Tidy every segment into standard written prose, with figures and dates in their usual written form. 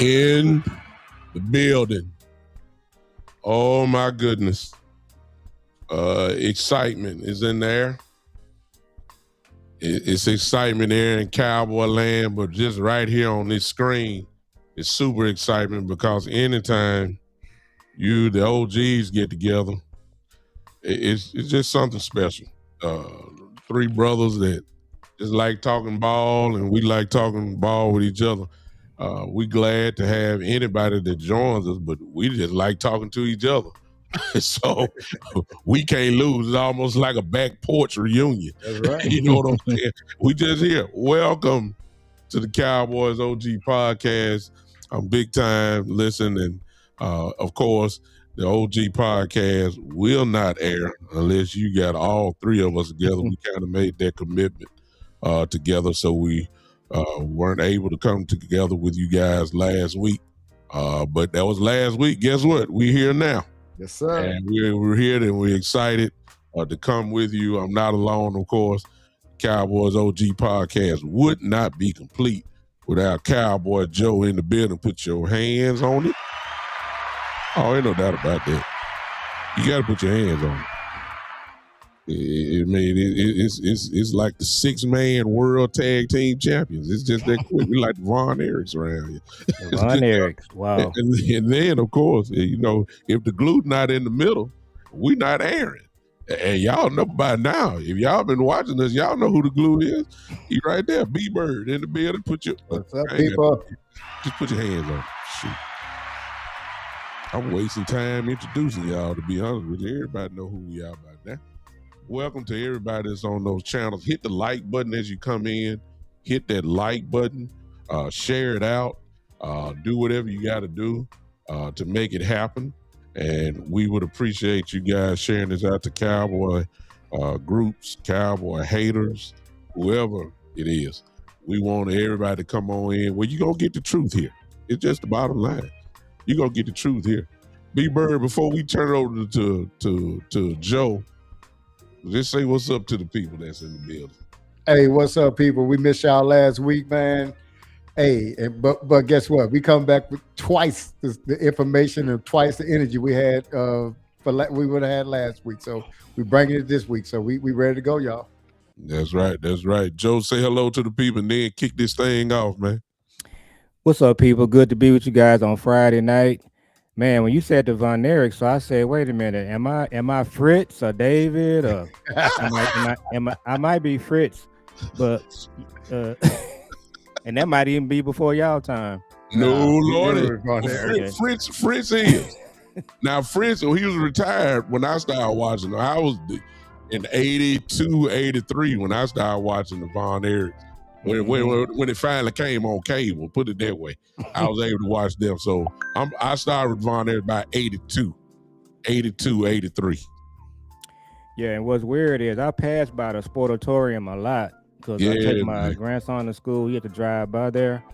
in the building. Oh my goodness. Excitement is in there. It's excitement there in Cowboy land, but just right here on this screen, it's super excitement because anytime the OGs get together, it's just something special. Three brothers that just like talking ball, and we like talking ball with each other. We glad to have anybody that joins us, but we just like talking to each other. So we can't lose. It's almost like a back porch reunion. That's right. You know what I'm saying? We just here. Welcome to the Cowboys OG podcast. I'm big time listening. Of course, the OG podcast will not air unless you got all three of us together. We kind of made that commitment together, so we weren't able to come together with you guys last week. But that was last week. Guess what? We're here now. Yes, sir. And we're here and we're excited to come with you. I'm not alone, of course. Cowboys OG podcast would not be complete without Cowboy Joe in the building. Put your hands on it. Oh, ain't no doubt about that. You got to put your hands on it. It's like the 6-man world tag team champions. It's just that quick. We like the Von Erichs around here. Von Erichs, wow. And then, of course, if the glue not in the middle, we not airing. And y'all know by now, if y'all been watching us, y'all know who the glue is. He right there, B-Bird in the building. What's up, people? Just put your hands on it. Shoot. I'm wasting time introducing y'all, to be honest with you. Everybody know who we are by now. Welcome to everybody that's on those channels. Hit the like button as you come in. Hit that like button. Share it out. Do whatever you got to do to make it happen. And we would appreciate you guys sharing this out to Cowboy groups, Cowboy haters, whoever it is. We want everybody to come on in. Well, you're going to get the truth here. It's just the bottom line. You're going to get the truth here. B-Bird, before we turn it over to Joe, just say what's up to the people that's in the building. Hey, what's up, people? We missed y'all last week, man. Hey, but guess what? We come back with twice the information and twice the energy we had we would have had last week. So we bringing it this week. So we ready to go, y'all. That's right. That's right. Joe, say hello to the people and then kick this thing off, man. What's up, people? Good to be with you guys on Friday night. Man, when you said the Von Erich, so I said, wait a minute, am I Fritz or David or I might be Fritz, but and that might even be before y'all time. No, Lord, Okay. Fritz is. Now Fritz, he was retired when I started watching him. I was in 82, 83 when I started watching the Von Erichs. When it finally came on cable, put it that way, I was able to watch them. So I started with Von Erich by 82, 83. Yeah, and what's weird is I pass by the sportatorium a lot because I take my grandson to school. He had to drive by there.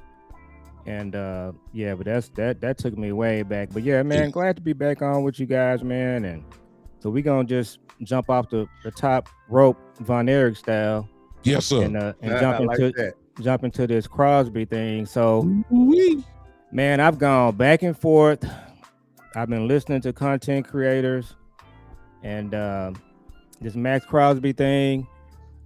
And but that took me way back. But yeah, man, glad to be back on with you guys, man. And so we're gonna just jump off the top rope Von Erich style. Yes, sir. And jump into this Crosby thing. So, man, I've gone back and forth. I've been listening to content creators and this Max Crosby thing.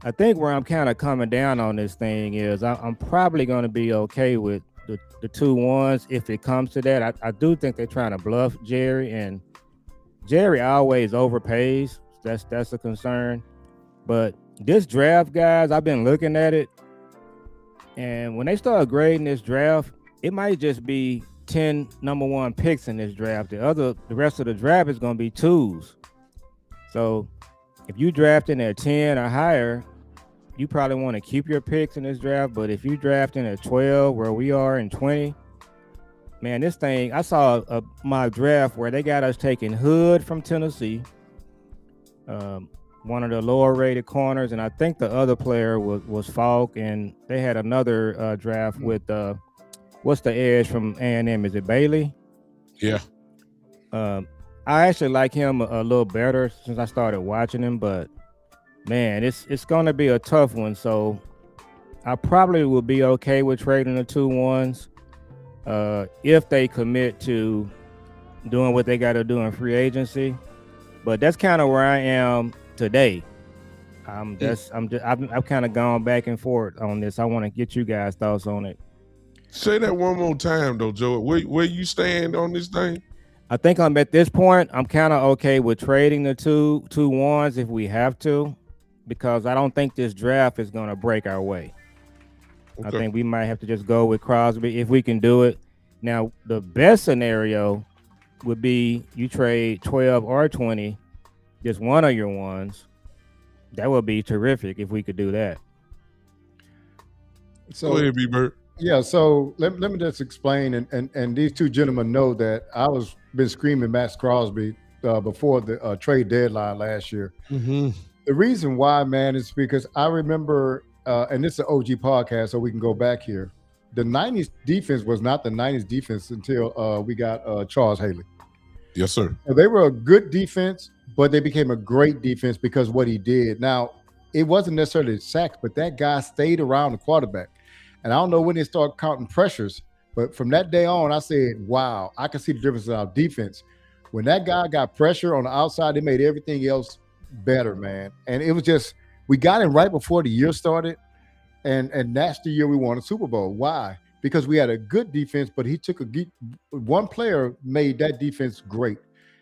I think where I'm kind of coming down on this thing is I'm probably going to be okay with the 2-1s if it comes to that. I do think they're trying to bluff Jerry, and Jerry always overpays. That's a concern. But this draft, guys, I've been looking at it, and when they start grading this draft, it might just be 10 number 1 picks in this draft. The rest of the draft is going to be 2s. So if you drafting at 10 or higher, you probably want to keep your picks in this draft. But if you drafting at 12, where we are in 20, man, this thing, I saw my draft where they got us taking Hood from Tennessee, one of the lower rated corners, and I think the other player was Falk, and they had another draft with what's the edge from A&M? Is it Bailey? Yeah. I actually like him a little better since I started watching him, but man, it's gonna be a tough one. So I probably will be okay with trading the 2-1s. if they commit to doing what they got to do in free agency. But that's kind of where I am today. I've kind of gone back and forth on this. I want to get you guys' thoughts on it. Say that one more time, though, Joe. Where you stand on this thing? I think I'm at this point. I'm kind of okay with trading the two ones if we have to, because I don't think this draft is going to break our way. Okay. I think we might have to just go with Crosby if we can do it. Now, the best scenario would be you trade 12 or 20, just one of your ones. That would be terrific if we could do that. So, go ahead, B-Bird. Yeah, so let me just explain, and these two gentlemen know that I was been screaming Max Crosby before the trade deadline last year. Mm-hmm. The reason why, man, is because I remember, and this is an OG podcast, so we can go back here. The 90s defense was not the 90s defense until we got Charles Haley. Yes, sir. So they were a good defense, but they became a great defense because what he did. Now, it wasn't necessarily sacks, but that guy stayed around the quarterback. And I don't know when they start counting pressures, but from that day on, I said, wow, I can see the difference in our defense. When that guy got pressure on the outside, it made everything else better, man. And it was just, we got him right before the year started, and that's the year we won a Super Bowl. Why? Because we had a good defense, but he took one player made that defense great.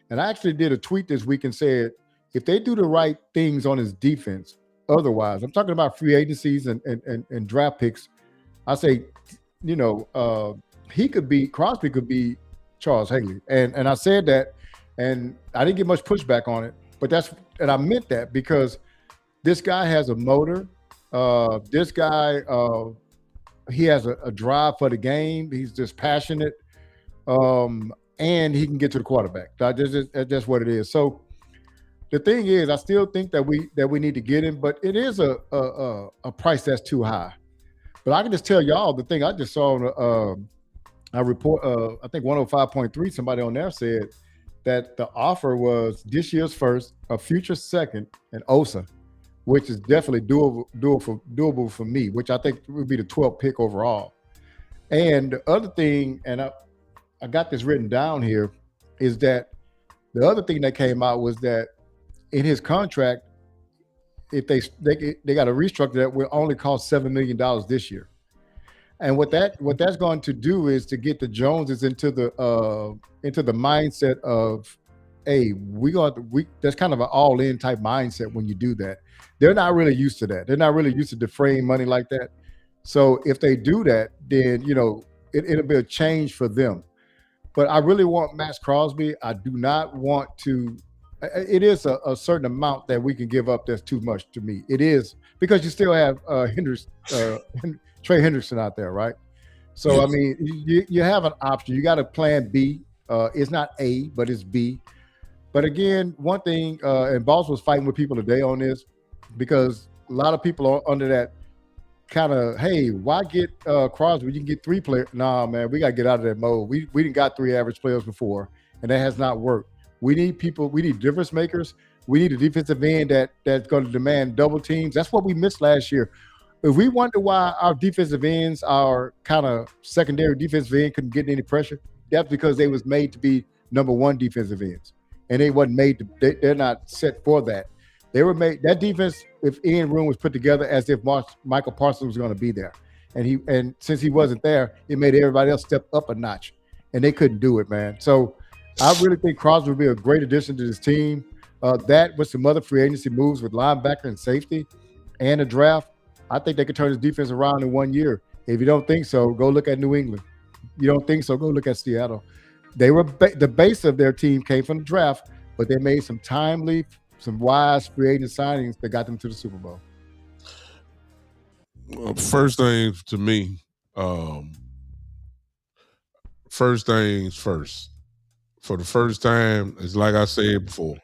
And I actually did a tweet this week and said, if they do the right things on his defense, otherwise, I'm talking about free agencies and draft picks, I say, Crosby could be Charles Haley. And I said that, and I didn't get much pushback on it, but I meant that because this guy has a motor. This guy, he has a drive for the game. He's just passionate. And he can get to the quarterback. That's what it is. So the thing is, I still think that we need to get him, but it is a price that's too high. But I can just tell y'all the thing I just saw on a report, I think 105.3, somebody on there said that the offer was this year's first, a future second, and Osa, which is definitely doable for me, which I think would be the 12th pick overall. And the other thing, and I got this written down here, is that the other thing that came out was that in his contract, if they got to restructure that, will only cost $7 million this year. And what that's going to do is to get the Joneses into the mindset of, hey, that's kind of an all-in type mindset when you do that. They're not really used to that. They're not really used to defraying money like that. So if they do that, then it'll be a change for them. But I really want Max Crosby. I do not want to. It is a certain amount that we can give up that's too much to me. It is, because you still have Trey Hendrickson out there, right? So, yes. I mean, you have an option. You got a plan B. It's not A, but it's B. But again, one thing, and Boss was fighting with people today on this, because a lot of people are under that kind of, hey, why get Crosby? You can get 3 players. Nah, man, we got to get out of that mode. We didn't got 3 average players before, and that has not worked. We need people. We need difference makers. We need a defensive end that's going to demand double teams. That's what we missed last year. If we wonder why our defensive ends, our kind of secondary defensive end couldn't get any pressure, that's because they was made to be number 1 defensive ends, and they wasn't made to. They're not set for that. They were made, that defense, if Ian Room was put together as if Michael Parsons was going to be there, and since he wasn't there, it made everybody else step up a notch, and they couldn't do it, man. So I really think Crosby would be a great addition to this team. That with some other free agency moves with linebacker and safety and a draft, I think they could turn this defense around in 1 year. If you don't think so, go look at New England. You don't think so, go look at Seattle. They were the base of their team came from the draft, but they made some timely, some wise free agent signings that got them to the Super Bowl. First things to me, first things first. For the first time, it's like I said before,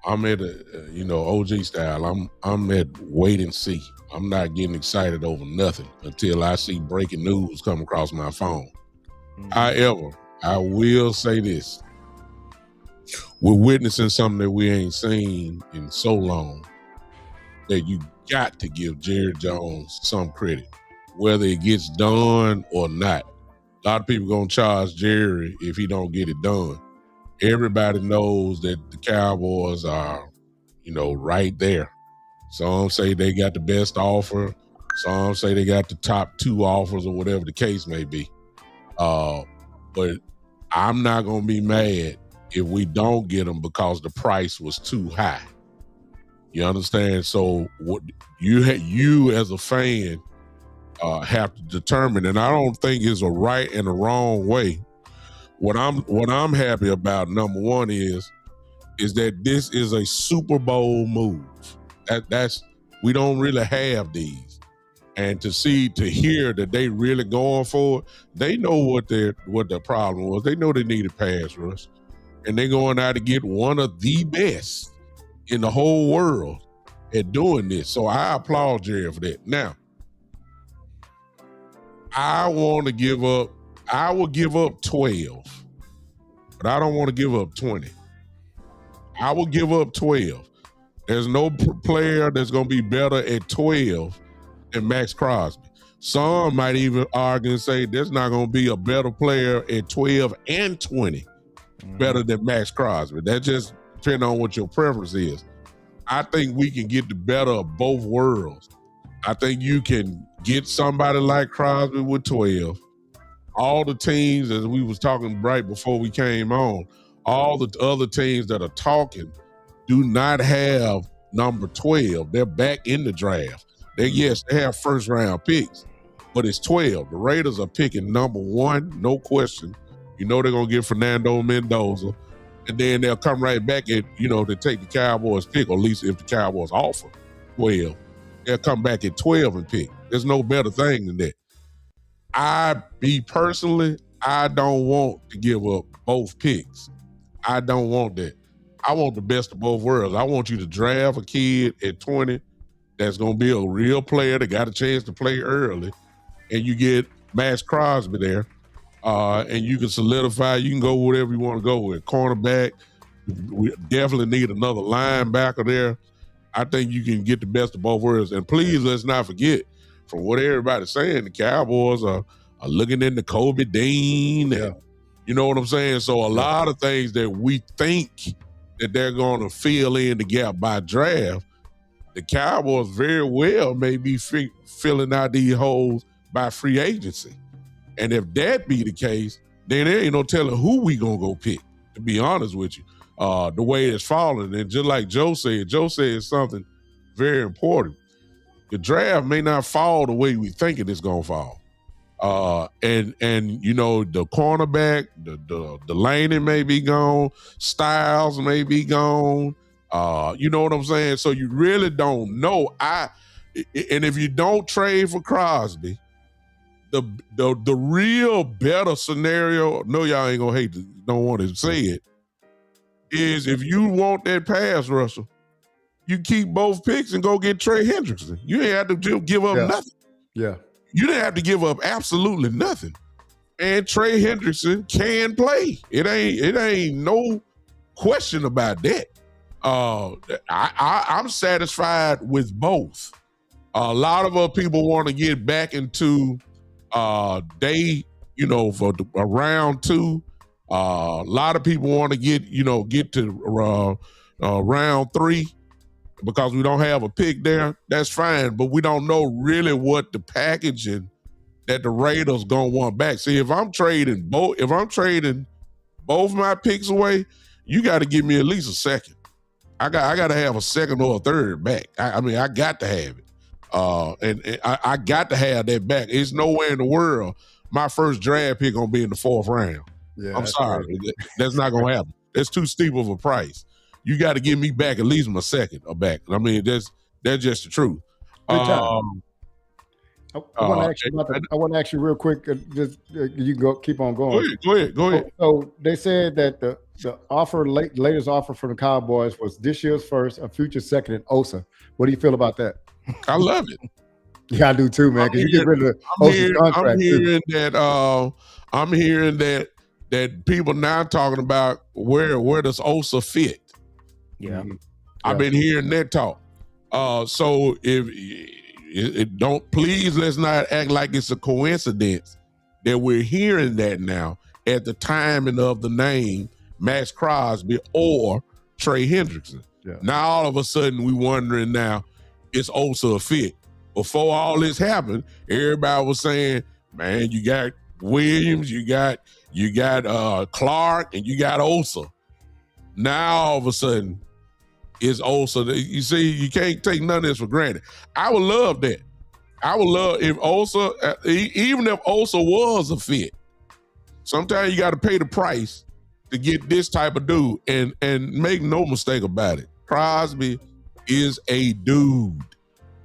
I'm at OG style. I'm at wait and see. I'm not getting excited over nothing until I see breaking news come across my phone. Mm-hmm. However, I will say this. We're witnessing something that we ain't seen in so long, that you got to give Jerry Jones some credit. Whether it gets done or not, A lot of people gonna charge Jerry if he don't get it done. Everybody knows that the Cowboys are, right there. Some say they got the best offer. Some say they got the top 2 offers or whatever the case may be. But I'm not gonna be mad if we don't get them because the price was too high. You understand? So what you as a fan have to determine, and I don't think it's a right and a wrong way. What I'm happy about, number one, is that this is a Super Bowl move. That's we don't really have these. And to hear that they really going for it, they know what their problem was. They know they needed pass rush. And they're going out to get one of the best in the whole world at doing this. So I applaud Jerry for that. Now, I will give up 12, but I don't want to give up 20. I will give up 12. There's no player that's going to be better at 12 than Max Crosby. Some might even argue and say there's not going to be a better player at 12 and 20 better than Max Crosby. That just depends on what your preference is. I think we can get the better of both worlds. I think you can get somebody like Crosby with 12. All the teams, as we was talking right before we came on, all the other teams that are talking do not have number 12. They're back in the draft. They have first round picks, but it's 12. The Raiders are picking number 1, no question. You know they're gonna get Fernando Mendoza, and then they'll come right back at to take the Cowboys pick, or at least if the Cowboys offer 12, they'll come back at 12 and pick. There's no better thing than that. I don't want to give up both picks. I don't want that. I want the best of both worlds. I want you to draft a kid at 20 that's going to be a real player that got a chance to play early, and you get Max Crosby there, and you can solidify. You can go whatever you want to go with. Cornerback, we definitely need another linebacker there. I think you can get the best of both worlds. And please, let's not forget, from what everybody's saying, the Cowboys are looking into Kobe Dean. And, you know what I'm saying? So a lot of things that we think that they're going to fill in the gap by draft, the Cowboys very well may be filling out these holes by free agency. And if that be the case, then there ain't no telling who we going to go pick, to be honest with you. The way it's falling. And just like Joe said something very important. The draft may not fall the way we think it's going to fall. And the cornerback, the Laney may be gone, Styles may be gone. You know what I'm saying? So you really don't know. And if you don't trade for Crosby, the real better scenario, no, y'all ain't gonna don't want to say it, is if you want that pass rusher, you keep both picks and go get Trey Hendrickson. You ain't have to give up nothing. Yeah. You didn't have to give up absolutely nothing. And Trey Hendrickson can play. It ain't no question about that. I'm satisfied with both. A lot of other people want to get back into for round 2. A lot of people want to get to round 3 because we don't have a pick there. That's fine, but we don't know really what the packaging that the Raiders gonna want back. See, if I'm trading both my picks away, you got to give me at least a second. I got to have a second or a third back. I got to have it, and I got to have that back. It's nowhere in the world my first draft pick gonna be in the 4th round. Yeah, I'm sorry, that's not gonna happen. That's too steep of a price. You got to give me back at least my second or back. I mean, that's just the truth. I want to ask you real quick. You can keep on going. Go ahead. So they said that the latest offer from the Cowboys was this year's first, a future second, and Osa. What do you feel about that? I love it. Yeah, I do too, man. Because you get rid of Osa's contract. I'm hearing that people now talking about where does Osa fit. Yeah. I've been hearing that talk. So if it don't, please let's not act like it's a coincidence that we're hearing that now at the timing of the name Max Crosby or Trey Hendrickson. Yeah. Now all of a sudden we wondering now, is Osa a fit? Before all this happened, everybody was saying, man, you got Williams, you got Clark, and you got Osa. Now all of a sudden, it's Osa. You see, you can't take none of this for granted. I would love that. I would love if Osa, even if Osa was a fit, sometimes you got to pay the price to get this type of dude. And make no mistake about it, Crosby is a dude.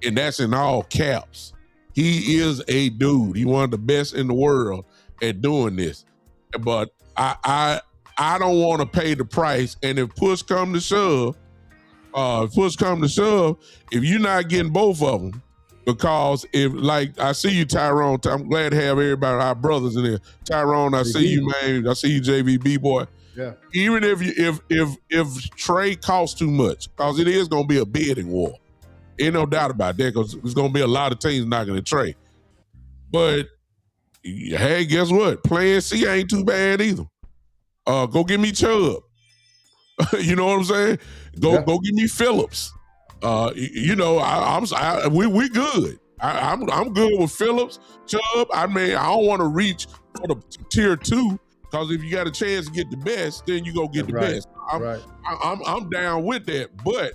And that's in all caps. He is a dude. He's one of the best in the world at doing this. But I don't want to pay the price. And if push come to shove, if you're not getting both of them, because if, like, I see you, Tyrone. I'm glad to have everybody, our brothers in there. Tyrone, I see you, man. I see you, JVB boy. Yeah. Even if Trey costs too much, because it is going to be a bidding war. Ain't no doubt about that, because there's going to be a lot of teams knocking at Trey. But, hey, guess what? Plan C ain't too bad either. Go get me Chubb. You know what I'm saying? Go get me Phillips. We good. I'm good with Phillips, Chubb. I mean, I don't want to reach for the tier 2, because if you got a chance to get the best, then you go get the best. I'm down with that, but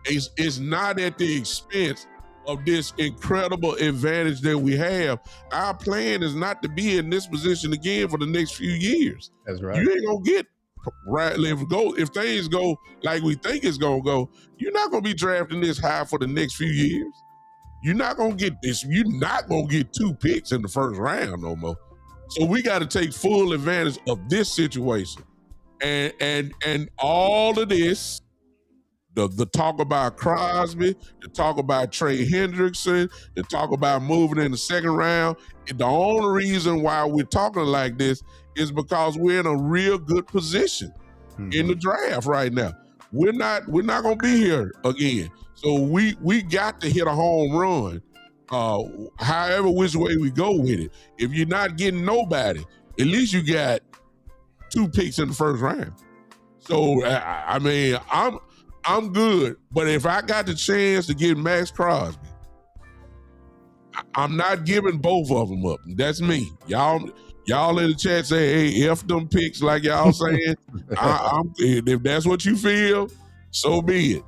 it's not at the expense of this incredible advantage that we have. Our plan is not to be in this position again for the next few years. That's right. You ain't gonna get right. If things go like we think it's gonna go, you're not gonna be drafting this high for the next few years. You're not gonna get this. You're not gonna get 2 picks in the first round no more. So we got to take full advantage of this situation, and all of this. The talk about Crosby, the talk about Trey Hendrickson, the talk about moving in the second round. And the only reason why we're talking like this is because we're in a real good position in the draft right now. We're not gonna be here again. So we got to hit a home run, however which way we go with it. If you're not getting nobody, at least you got 2 picks in the first round. So I mean, I'm good, but if I got the chance to get Max Crosby, I'm not giving both of them up. That's me. Y'all in the chat say, hey, F them picks, like y'all saying. If that's what you feel, so be it.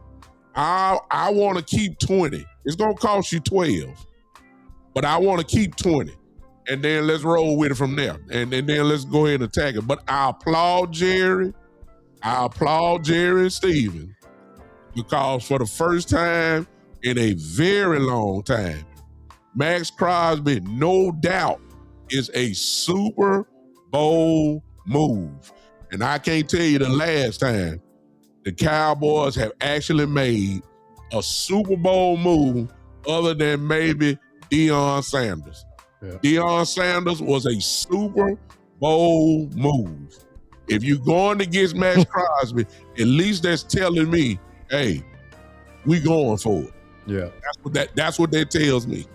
I want to keep 20. It's going to cost you 12, but I want to keep 20. And then let's roll with it from there. And then let's go ahead and attack it. But I applaud Jerry and Steven, because for the first time in a very long time, Max Crosby, no doubt, is a Super Bowl move. And I can't tell you the last time the Cowboys have actually made a Super Bowl move other than maybe Deion Sanders. Yeah. Deion Sanders was a Super Bowl move. If you're going against Max Crosby, at least that's telling me, hey, we going for it. Yeah, that's what that tells me.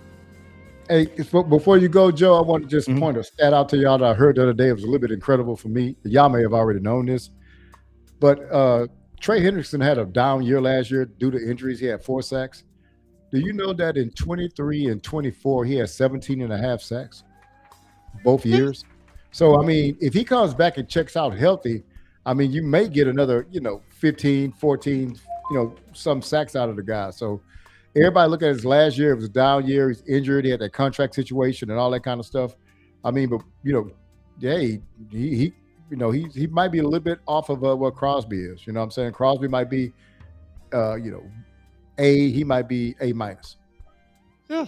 Hey, before you go, Joe, I want to just point a stat out to y'all that I heard the other day. It was a little bit incredible for me. Y'all may have already known this, but Trey Hendrickson had a down year last year due to injuries. He had 4 sacks. Do you know that in 23 and 24, he had 17 and a half sacks both years? So, I mean, if he comes back and checks out healthy, I mean, you may get another, 15, 14, some sacks out of the guy. So everybody look at his last year. It was a down year. He's injured. He had that contract situation and all that kind of stuff. I mean, but, hey, he might be a little bit off of what Crosby is. You know what I'm saying? Crosby might be, A, he might be A minus. Yeah.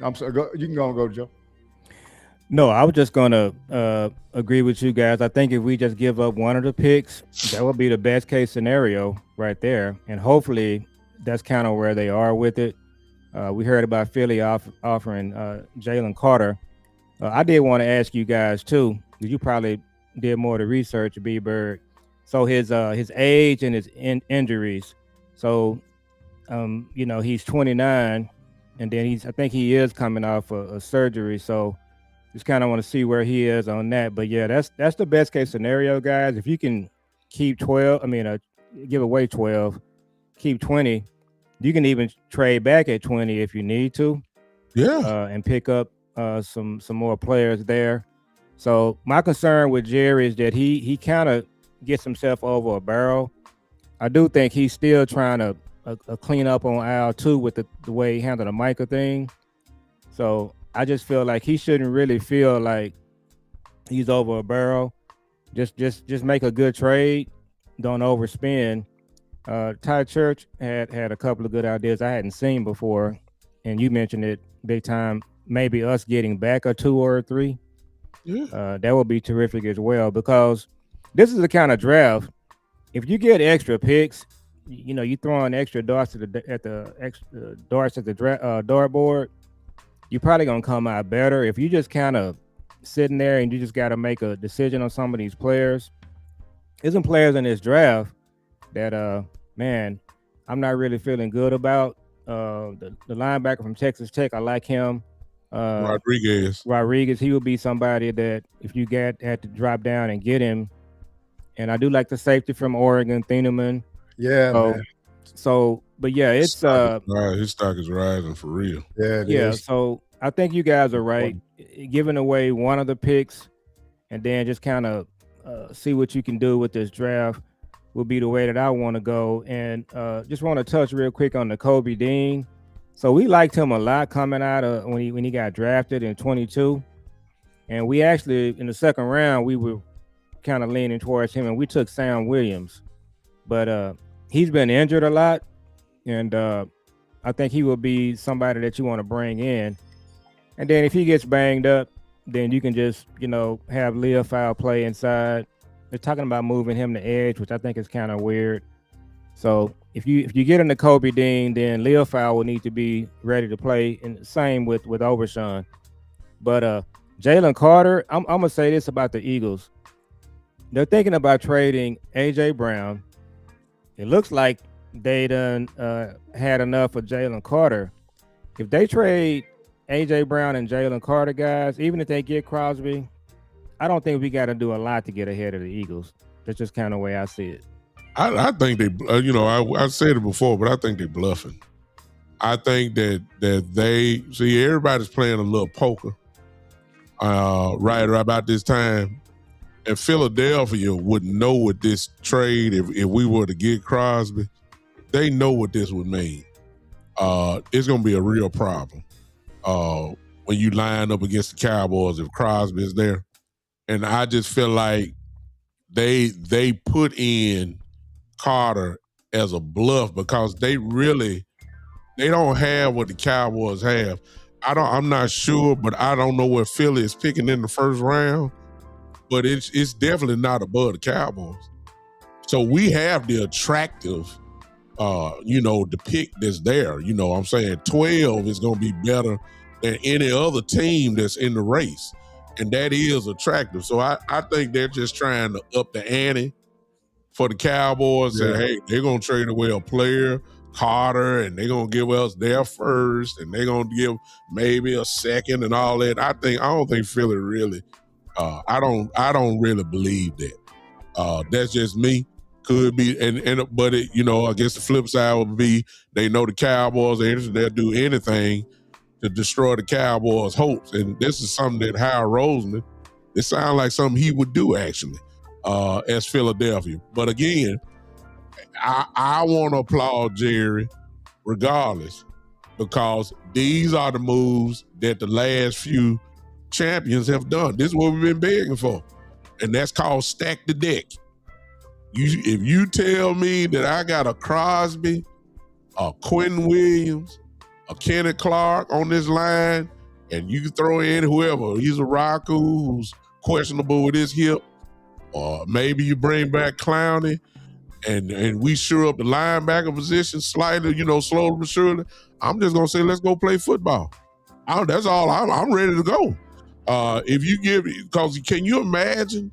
I'm sorry. You can go, Joe. No, I was just going to agree with you guys. I think if we just give up one of the picks, that would be the best case scenario right there. And hopefully that's kind of where they are with it. We heard about Philly offering Jalen Carter. I did want to ask you guys too, because you probably did more of the research, B-Bird. So his age and his injuries. So, he's 29, and then I think he is coming off a surgery. So just kind of want to see where he is on that. But yeah, that's the best case scenario, guys. If you can keep 12, give away 12, keep 20. You can even trade back at 20 if you need to. Yeah. And pick up some more players there. So my concern with Jerry is that he kind of gets himself over a barrel. I do think he's still trying to clean up on aisle 2 with the way he handled the Micah thing. So I just feel like he shouldn't really feel like he's over a barrel. Just make a good trade. Don't overspend. Ty Church had a couple of good ideas I hadn't seen before, and you mentioned it big time. Maybe us getting back a 2 or a 3. Yeah. That would be terrific as well, because this is the kind of draft. If you get extra picks, you throwing extra darts at the dartboard, you're probably gonna come out better. If you just kind of sitting there and you just got to make a decision on some of these players, there's some players in this draft that man, I'm not really feeling good about. The linebacker from Texas Tech, I like him. Rodriguez, he would be somebody that if you had to drop down and get him. And I do like the safety from Oregon, Thieneman. Yeah, man. So, but yeah, it's his stock is rising for real. Yeah. So I think you guys are right. Giving away one of the picks and then just kind of see what you can do with this draft will be the way that I want to go. And just want to touch real quick on the Kobe Dean. So we liked him a lot coming out of when he got drafted in 22. And we actually, in the second round, we were kind of leaning towards him, and we took Sam Williams. But he's been injured a lot, and I think he will be somebody that you want to bring in. And then if he gets banged up, then you can just, have Leofow play inside. They're talking about moving him to edge, which I think is kind of weird. So if you get into Kobe Dean, then Leofow will need to be ready to play, and the same with Overshawn. But Jalen Carter, I'm gonna say this about the Eagles. They're thinking about trading A.J. Brown. It looks like they done had enough of Jalen Carter. If they trade A.J. Brown and Jalen Carter, guys, even if they get Crosby, I don't think we got to do a lot to get ahead of the Eagles. That's just kind of the way I see it. I think they, I said it before, but I think they're bluffing. I think that they see everybody's playing a little poker right about this time. And Philadelphia would know what this trade, if we were to get Crosby, they know what this would mean. It's going to be a real problem when you line up against the Cowboys if Crosby is there. And I just feel like they put in Carter as a bluff because they don't have what the Cowboys have. I'm not sure, but I don't know what Philly is picking in the first round. But it's definitely not above the Cowboys. So we have the attractive, the pick that's there. I'm saying 12 is going to be better than any other team that's in the race. And that is attractive. So I think they're just trying to up the ante for the Cowboys. Yeah. Say, hey, they're going to trade away a player, Carter, and they're going to give us their first, and they're going to give maybe a second and all that. I don't think Philly really... I don't really believe that. That's just me. Could be, but I guess the flip side would be they know the Cowboys are interested. They'll do anything to destroy the Cowboys' hopes. And this is something that Howard Roseman, it sounds like something he would do actually, as Philadelphia. But again, I want to applaud Jerry regardless, because these are the moves that the last few champions have done. This is what we've been begging for, and that's called stack the deck. If you tell me that I got a Crosby, a Quentin Williams, a Kenneth Clark on this line, and you can throw in whoever, he's a Raku who's questionable with his hip, or maybe you bring back Clowney, and we shore up the linebacker position slightly, slowly but surely, I'm just gonna say let's go play football. That's all. I'm ready to go. If you give, because can you imagine?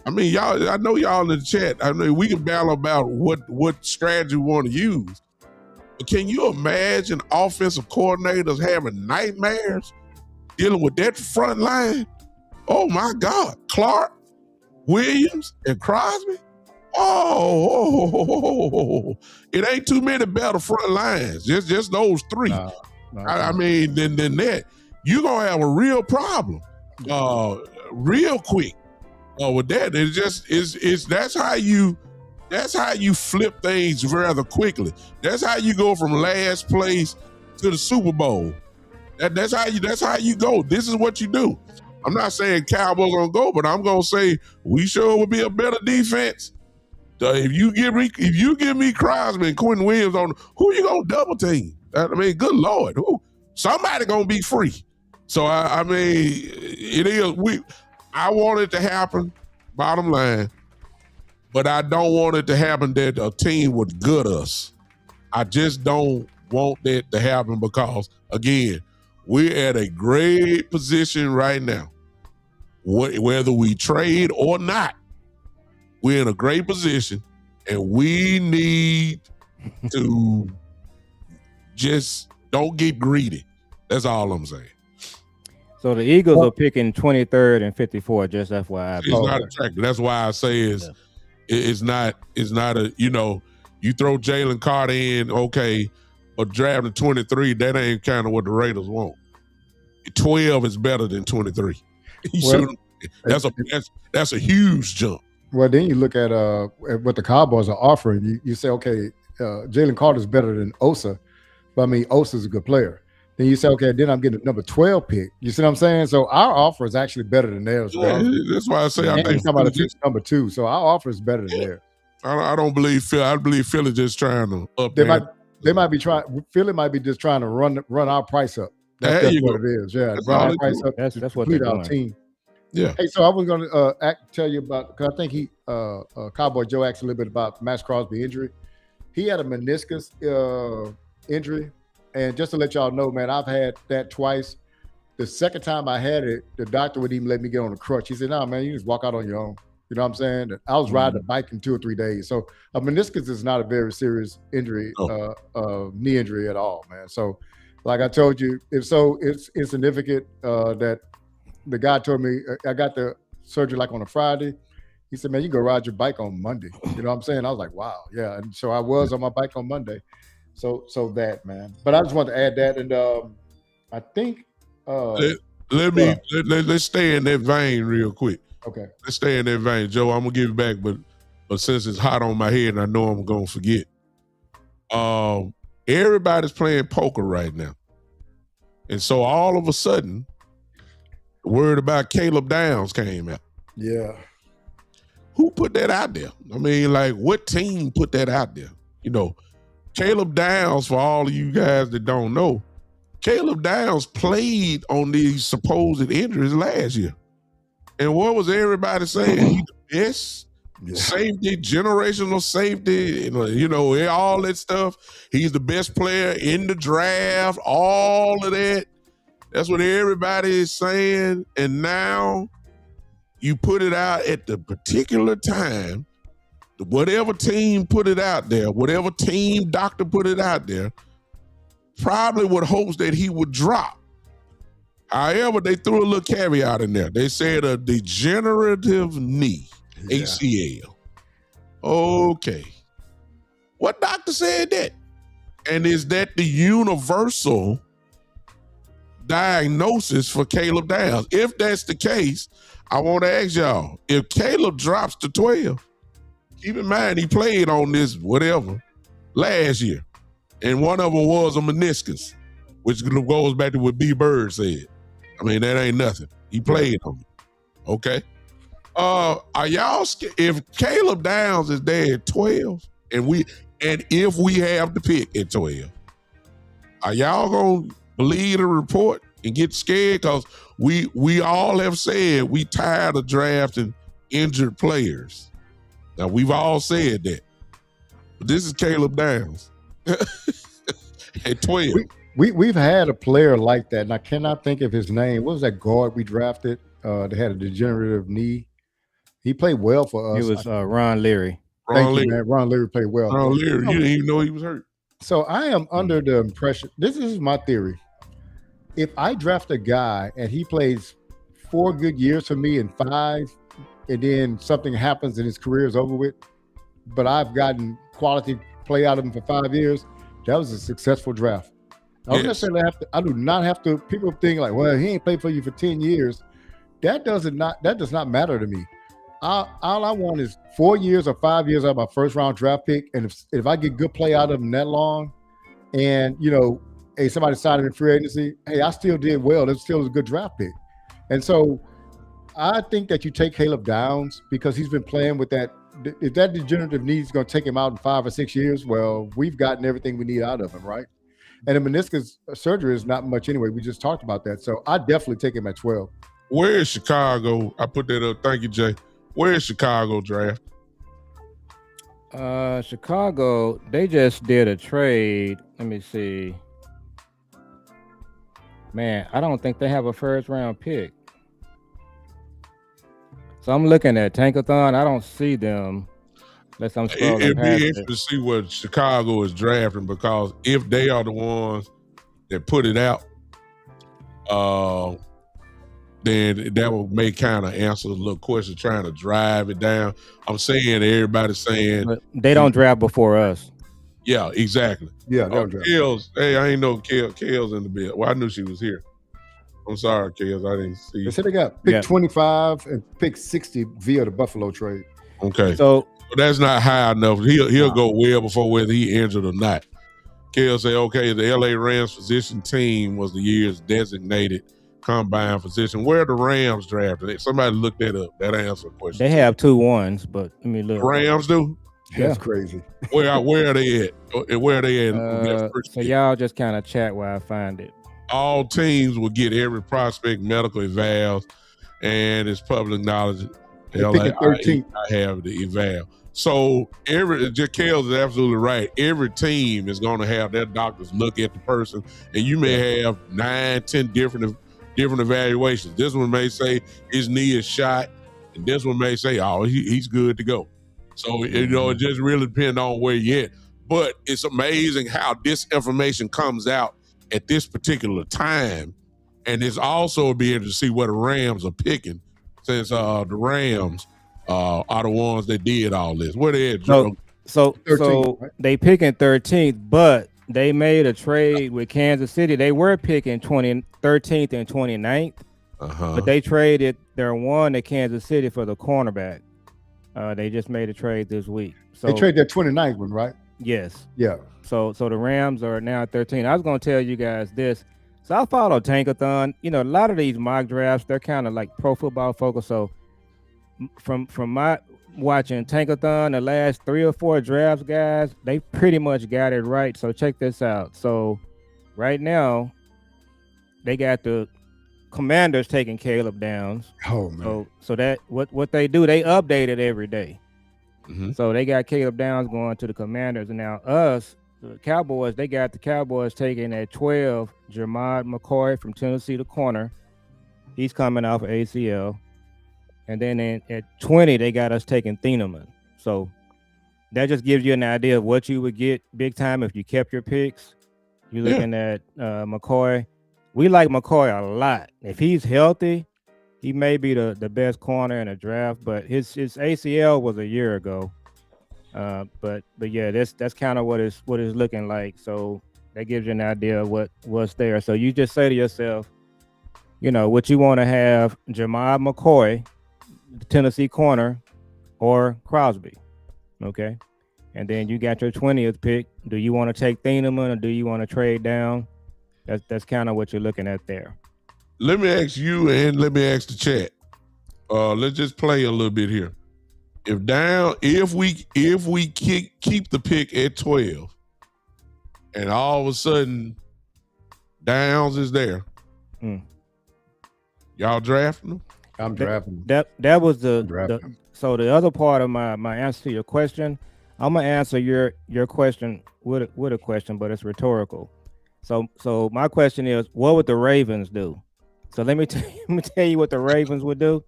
I mean, y'all, I know y'all in the chat. I mean, we can battle about what strategy we want to use. But can you imagine offensive coordinators having nightmares dealing with that front line? Oh my God, Clark, Williams, and Crosby. Oh, it ain't too many better front lines. Just those three. I mean, then that you're gonna have a real problem, real quick. With that, that's how you flip things rather quickly. That's how you go from last place to the Super Bowl. That's how you go. This is what you do. I'm not saying Cowboys gonna go, but I'm gonna say we sure would be a better defense. So if you give me Crosby and Quentin Williams on, who you gonna double team? I mean, good Lord, somebody gonna be free. So I mean, it is. I want it to happen. Bottom line, but I don't want it to happen that a team would gut us. I just don't want that to happen because, again, we're at a great position right now. Whether we trade or not, we're in a great position, and we need to just don't get greedy. That's all I'm saying. So the Eagles are picking 23rd and 54. Just FYI, it's not attractive. That's why I say it's not a, you throw Jalen Carter in, okay, but drafting 23, that ain't kind of what the Raiders want. 12 is better than 23. That's a huge jump. Well, then you look at what the Cowboys are offering. You say, okay, Jalen Carter is better than Osa, but I mean Osa's a good player. Then you say, okay, then I'm getting a number 12 pick. You see what I'm saying? So our offer is actually better than theirs. Yeah, that's why I say I think about number 2. So our offer is better than theirs. I don't believe Philly. I believe Philly just trying to up. They might be trying. Philly might be just trying to run our price up. That's what it is. Yeah, run our price up. That's what they're doing. Our team. Yeah. Hey, so I was going to tell you about, because I think Cowboy Joe asked a little bit about Max Crosby injury. He had a meniscus injury. And just to let y'all know, man, I've had that twice. The second time I had it, the doctor wouldn't even let me get on a crutch. He said, "No, man, you just walk out on your own." You know what I'm saying? I was riding a bike in 2 or 3 days. So a meniscus is not a very serious injury, knee injury at all, man. So like I told you, it's insignificant that the guy told me, I got the surgery like on a Friday. He said, "Man, you go ride your bike on Monday." You know what I'm saying? I was like, wow. Yeah. And so I was on my bike on Monday. So that, man. But I just want to add that, and I think let's stay in that vein real quick. Okay. Let's stay in that vein, Joe. I'm gonna give it back, but since it's hot on my head and I know I'm gonna forget, everybody's playing poker right now, and so all of a sudden, the word about Caleb Downs came out. Yeah. Who put that out there? I mean, like, what team put that out there? Caleb Downs, for all of you guys that don't know, Caleb Downs played on these supposed injuries last year. And what was everybody saying? He's the best safety, generational safety, all that stuff. He's the best player in the draft, all of that. That's what everybody is saying. And now you put it out at the particular time. Whatever team put it out there, whatever team doctor put it out there, probably with hopes that he would drop. However, they threw a little caveat in there. They said a degenerative knee, ACL. Okay. What doctor said that? And is that the universal diagnosis for Caleb Downs? If that's the case, I want to ask y'all, if Caleb drops to 12, keep in mind, he played on this whatever last year. And one of them was a meniscus, which goes back to what B. Bird said. I mean, that ain't nothing. He played on it. Okay. Are y'all scared? If Caleb Downs is there at 12, and if we have the pick at 12, are y'all gonna believe the report and get scared? Because we all have said we tired of drafting injured players. Now, we've all said that. But this is Caleb Downs at 12. We've had a player like that, and I cannot think of his name. What was that guard we drafted that had a degenerative knee? He played well for us. It was Ron Leary. Ron Leary played well. Ron Leary, you didn't even know he was hurt. So I am under the impression, this is my theory. If I draft a guy and he plays 4 good years for me and 5, and then something happens and his career is over with. But I've gotten quality play out of him for 5 years. That was a successful draft. I don't necessarily have to. I do not have to. People think like, well, he ain't played for you for 10 years. That does not matter to me. All I want is 4 years or 5 years out of my first round draft pick, and if I get good play out of him that long, and hey, somebody signed him in free agency, hey, I still did well. It still was a good draft pick, and so I think that you take Caleb Downs because he's been playing with that. If that degenerative knee is going to take him out in 5 or 6 years, well, we've gotten everything we need out of him, right? And the meniscus surgery is not much anyway. We just talked about that. So I definitely take him at 12. Where is Chicago? I put that up. Thank you, Jay. Where is Chicago draft? Chicago, they just did a trade. Let me see. Man, I don't think they have a first round pick. So I'm looking at Tankathon. I don't see them. Unless I'm scrolling It'd be past interesting to see what Chicago is drafting, because if they are the ones that put it out, then that will make kind of answer the little question, trying to drive it down. I'm saying everybody's saying but they don't draft before us. Yeah, exactly. Yeah, they don't draft. Kels, hey, I ain't know Kels in the bed. Well, I knew she was here. I'm sorry, Kels, I didn't see. They said they got pick 25 and pick 60 via the Buffalo trade. Okay, so that's not high enough. He'll go well before whether he injured or not. Kels say, okay, the LA Rams physician team was the year's designated combine physician. Where are the Rams drafted? Somebody look that up. That answer question. They have 2 1s, but let me look. The Rams do? That's crazy. Where are they at? Where are they at? So y'all just kind of chat while I find it. All teams will get every prospect medical evals, and it's public knowledge. They pick at 13. I have the eval. So Kels is absolutely right. Every team is going to have their doctors look at the person, and you may have 9, 10 different evaluations. This one may say his knee is shot, and this one may say, oh, he's good to go. So it just really depends on where you're at. But it's amazing how this information comes out at this particular time, and it's also be able to see what the Rams are picking, since the Rams are the ones that did all this. Where they at? So 13th, right? they picking 13th, but they made a trade with Kansas City. They were picking 13th and 29th, but they traded their 1 to Kansas City for the cornerback. They just made a trade this week. So they traded their 29th one, right? Yes. Yeah. So the Rams are now at 13. I was going to tell you guys this. So I follow Tankathon. A lot of these mock drafts, they're kind of like pro football focused. So from my watching Tankathon, the last 3 or 4 drafts, guys, they pretty much got it right. So check this out. So right now, they got the Commanders taking Caleb Downs. Oh man. So that what they do, they update it every day. Mm-hmm. So they got Caleb Downs going to the Commanders, and now us, the Cowboys, they got the Cowboys taking at 12 Jermod McCoy from Tennessee, the corner. He's coming off of ACL. And then at 20, they got us taking Thieneman. So that just gives you an idea of what you would get big time if you kept your picks. You're looking at McCoy. We like McCoy a lot. If he's healthy, he may be the best corner in the draft, but his ACL was a year ago. But yeah, that's kind of what it's looking like. So that gives you an idea of what's there. So you just say to yourself, what you want to have: Jermod McCoy, the Tennessee corner, or Crosby. Okay, and then you got your 20th pick. Do you want to take Thieneman or do you want to trade down? That's kind of what you're looking at there. Let me ask you, and let me ask the chat. Let's just play a little bit here. If we keep the pick at 12, and all of a sudden Downs is there, y'all drafting them? I'm drafting. That was so the other part of my answer to your question. I'm gonna answer your question with a question, but it's rhetorical. So my question is, what would the Ravens do? So let me tell you what the Ravens would do.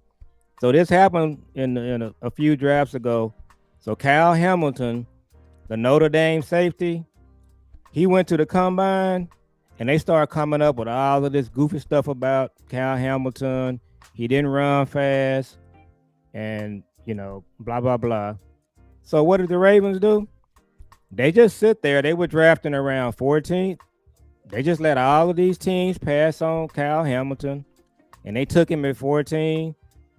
So this happened in a few drafts ago. So Kyle Hamilton, the Notre Dame safety, he went to the combine, and they started coming up with all of this goofy stuff about Kyle Hamilton. He didn't run fast, and blah blah blah. So what did the Ravens do? They just sit there. They were drafting around 14th. They just let all of these teams pass on Kyle Hamilton, and they took him at 14.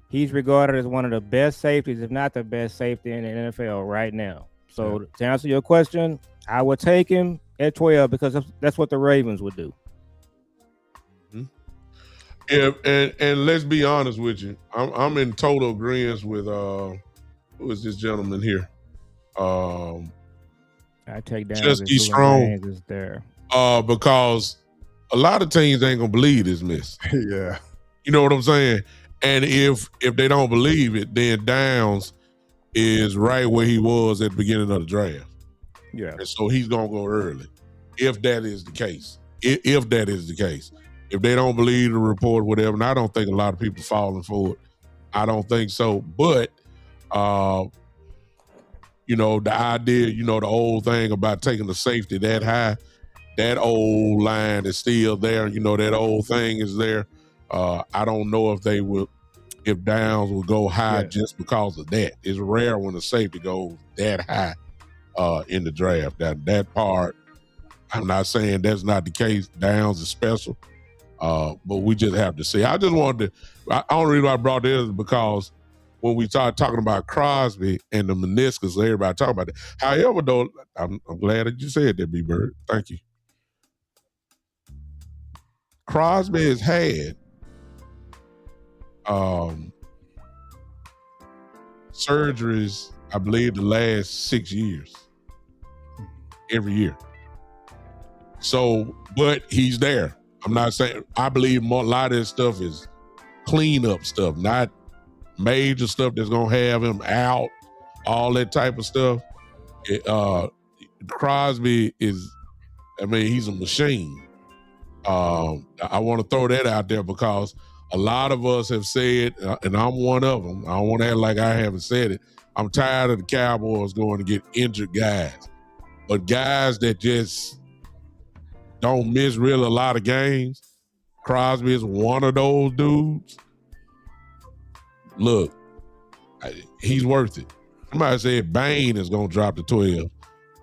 He's regarded as one of the best safeties, if not the best safety in the NFL right now. So to answer your question, I would take him at 12 because that's what the Ravens would do. Yeah, and let's be honest with you. I'm in total agreement with who is this gentleman here? I take down Justy Strong is there. Because a lot of teams ain't gonna believe this miss. Yeah. You know what I'm saying? And if they don't believe it, then Downs is right where he was at the beginning of the draft. Yeah. And so he's gonna go early, if that is the case. If that is the case. If they don't believe the report, whatever, and I don't think a lot of people falling for it. I don't think so. But the idea, the old thing about taking the safety that high, that old line is still there. That old thing is there. I don't know if Downs will go high just because of that. It's rare when the safety goes that high in the draft. That part, I'm not saying that's not the case. Downs is special. But we just have to see. I just wanted to, the only reason I brought this is because when we started talking about Crosby and the meniscus, everybody talking about that. However, though, I'm glad that you said that, B-Bird. Thank you. Crosby has had surgeries, I believe, the last 6 years. Every year. So, but he's there. I'm not saying, I believe a lot of this stuff is cleanup stuff, not major stuff that's going to have him out, all that type of stuff. Crosby he's a machine. I want to throw that out there because a lot of us have said, and I'm one of them, I don't want to act like I haven't said it, I'm tired of the Cowboys going to get injured guys. But guys that just don't miss really a lot of games, Crosby is one of those dudes. Look, he's worth it. Somebody said Bain is going to drop to 12.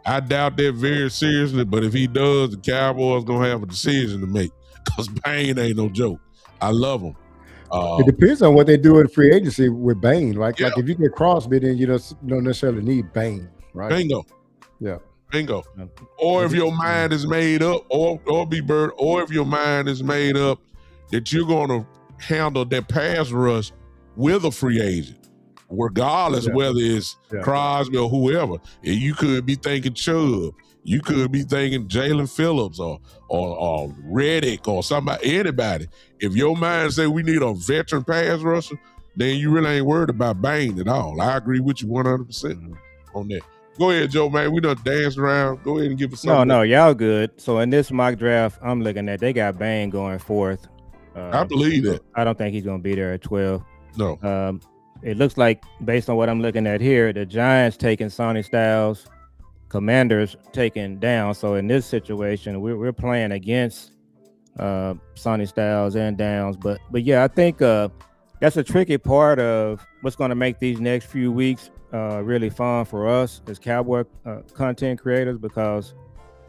I doubt that very seriously, but if he does, the Cowboys going to have a decision to make because Bain ain't no joke. I love him. It depends on what they do in free agency with Bain, right? Yeah. Like if you get Crosby, then you don't necessarily need Bain, right? Bingo. Yeah. Bingo. Or if your mind is made up, or B-Bird, or if your mind is made up that you're going to handle that pass rush with a free agent, regardless whether it's Crosby or whoever. And you could be thinking Chubb. You could be thinking Jalen Phillips or Reddick or somebody, anybody. If your mind say we need a veteran pass rusher, then you really ain't worried about Bain at all. I agree with you 100% on that. Go ahead, Joe, man. We done danced around. Go ahead and give us something. No, y'all good. So in this mock draft, I'm looking at, they got Bain going fourth. I believe that. I don't think he's going to be there at 12. No. It looks like, based on what I'm looking at here, the Giants taking Sonny Styles, Commanders taking Downs. So in this situation, we're playing against Sonny Styles and Downs. But yeah, I think that's a tricky part of what's going to make these next few weeks really fun for us as Cowboy content creators, because,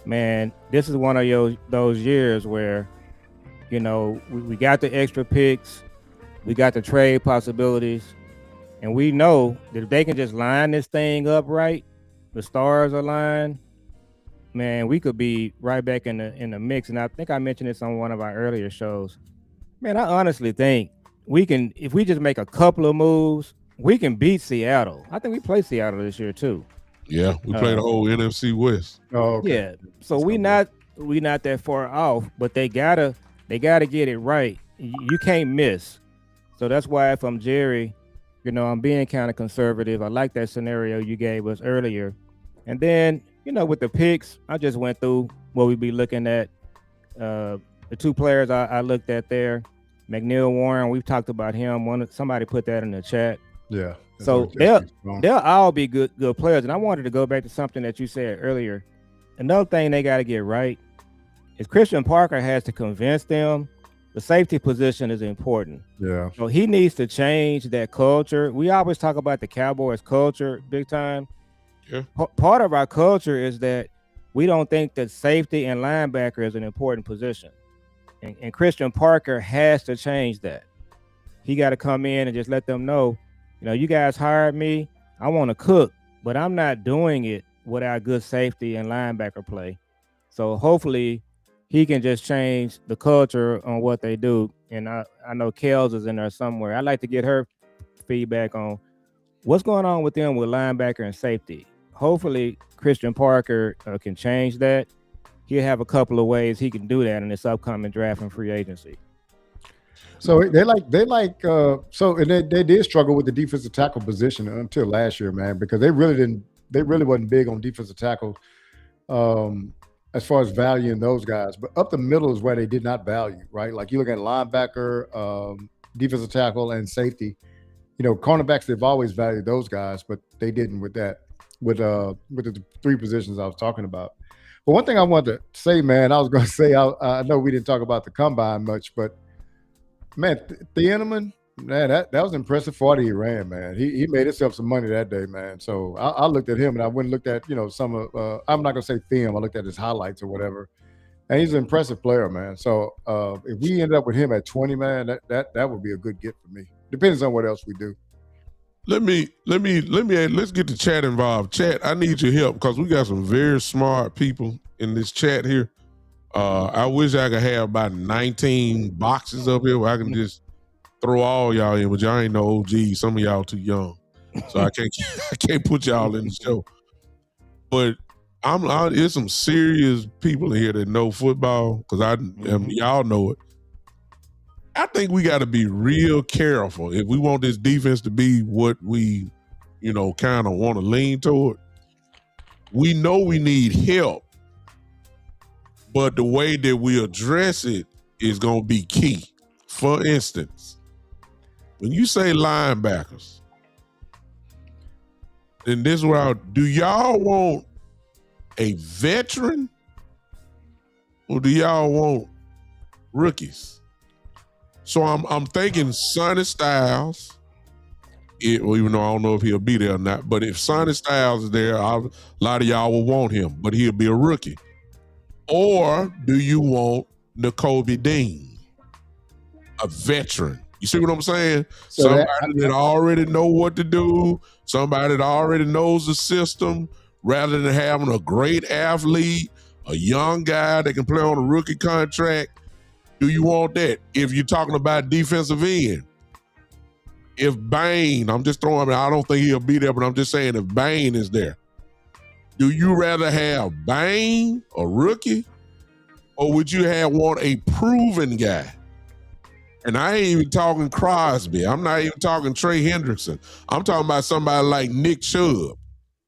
man, this is one of those years where, we got the extra picks, we got the trade possibilities, and we know that if they can just line this thing up right, the stars align, man, we could be right back in the mix. And I think I mentioned this on one of our earlier shows. Man, I honestly think we can, if we just make a couple of moves, we can beat Seattle. I think we play Seattle this year too. Yeah, we play the whole NFC West. Oh, okay. Yeah. So we not that far off, but they gotta get it right. You can't miss. So that's why if I'm Jerry, I'm being kind of conservative. I like that scenario you gave us earlier. And then, with the picks, I just went through what we'd be looking at. The two players I looked at there, McNeil Warren, we've talked about him. Somebody put that in the chat. Yeah. So they'll all be good players. And I wanted to go back to something that you said earlier. Another thing they got to get right is Christian Parker has to convince them the safety position is important. Yeah. So he needs to change that culture. We always talk about the Cowboys culture big time. Yeah. Part of our culture is that we don't think that safety and linebacker is an important position. And Christian Parker has to change that. He got to come in and just let them know, you guys hired me. I want to cook, but I'm not doing it without good safety and linebacker play. So hopefully he can just change the culture on what they do. And I know Kels is in there somewhere. I'd like to get her feedback on what's going on with them with linebacker and safety. Hopefully Christian Parker can change that. He'll have a couple of ways he can do that in this upcoming draft and free agency. So they did struggle with the defensive tackle position until last year, man, because they really wasn't big on defensive tackle as far as valuing those guys. But up the middle is where they did not value, right? Like you look at linebacker, defensive tackle, and safety. Cornerbacks, they've always valued those guys, but they didn't with that, with the three positions I was talking about. But one thing I wanted to say, man, I was going to say, I know we didn't talk about the combine much, but man, Thieneman, man, that was impressive 40 he ran, man. He made himself some money that day, man. So I looked at him and I went and looked at, some of, I'm not going to say film, I looked at his highlights or whatever. And he's an impressive player, man. So if we end up with him at 20, man, that would be a good get for me. Depends on what else we do. Let's get the chat involved. Chat, I need your help because we got some very smart people in this chat here. I wish I could have about 19 boxes up here where I can just throw all y'all in, but y'all ain't no OG. Some of y'all too young, so I can't put y'all in the show. But there's some serious people in here that know football because y'all know it. I think we got to be real careful if we want this defense to be what we, kind of want to lean toward. We know we need help, but the way that we address it is going to be key. For instance, when you say linebackers, then this is what do y'all want a veteran or do y'all want rookies? So I'm thinking Sonny Styles, even though I don't know if he'll be there or not, but if Sonny Styles is there, a lot of y'all will want him, but he'll be a rookie. Or do you want Nakobe Dean, a veteran? You see what I'm saying? So somebody that already know what to do, somebody that already knows the system, rather than having a great athlete, a young guy that can play on a rookie contract. Do you want that? If you're talking about defensive end, if Bain, I don't think he'll be there, but I'm just saying if Bain is there, do you rather have Bain, a rookie, or would you want a proven guy? And I ain't even talking Crosby. I'm not even talking Trey Hendrickson. I'm talking about somebody like Nick Chubb.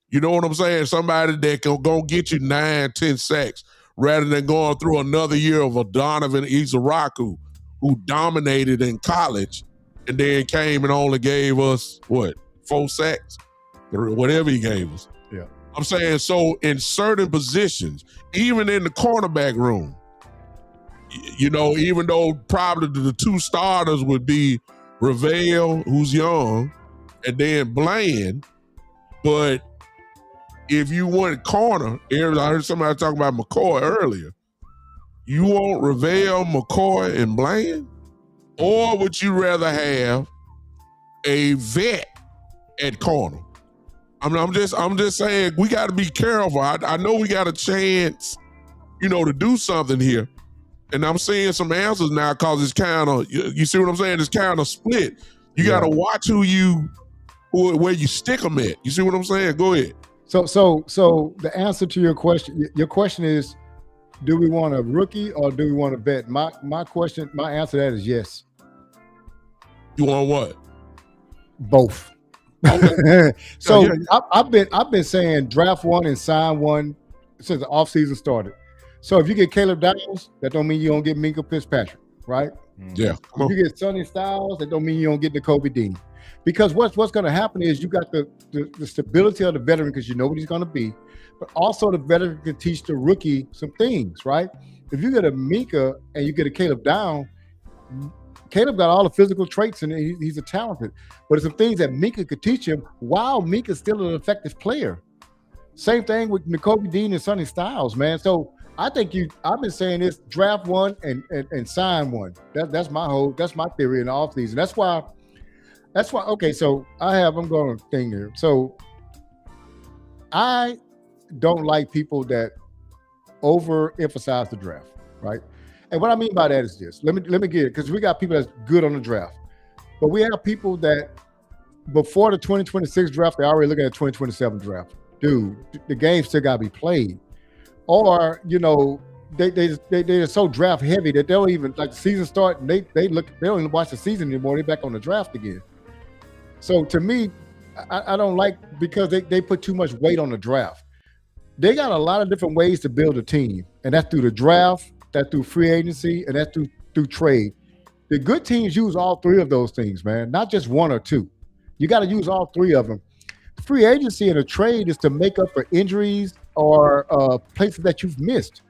You know what I'm saying? Somebody that can go get you 9-10 sacks. Rather than going through another year of a Donovan Izaraku who dominated in college and then came and only gave us, 4 sacks? Or whatever he gave us. Yeah. I'm saying, so in certain positions, even in the cornerback room, even though probably the 2 starters would be Ravel, who's young, and then Bland, but if you want corner, I heard somebody talking about McCoy earlier. You want Ravel, McCoy, and Bland? Or would you rather have a vet at corner? I'm just saying we got to be careful. I know we got a chance, to do something here. And I'm seeing some answers now because it's kind of, you see what I'm saying? It's kind of split. You got to watch where you stick them at. You see what I'm saying? Go ahead. So the answer to your question is, do we want a rookie or do we want a vet? My answer to that is yes. You want what? Both. Okay. So I've been saying draft one and sign one since the offseason started. So if you get Caleb Downs, that don't mean you don't get Minka Fitzpatrick, right? Yeah. If you get Sonny Styles, that don't mean you don't get Nakobe Dean. Because what's going to happen is you got the stability of the veteran because you know what he's going to be, but also the veteran can teach the rookie some things, right? If you get a Minka and you get a Caleb Down, Caleb got all the physical traits and he's a talented, but it's some things that Minka could teach him while Minka's still an effective player. Same thing with N'Kobe Dean and Sonny Styles, man. So I think I've been saying this: draft one and sign one. That's my theory in the offseason. That's why. Okay, so I'm going to thing here. So I don't like people that overemphasize the draft, right? And what I mean by that is this. Let me get it, because we got people that's good on the draft, but we have people that before the 2026 draft, they're already looking at the 2027 draft. Dude, the game still got to be played. Or, they're so draft heavy that they don't even, like, the season start and they don't even watch the season anymore. They're back on the draft again. So to me, I don't like, because they put too much weight on the draft. They got a lot of different ways to build a team, and that's through the draft, that's through free agency, and that's through trade. The good teams use all three of those things, man, not just one or two. You got to use all three of them. Free agency and a trade is to make up for injuries or places that you've missed.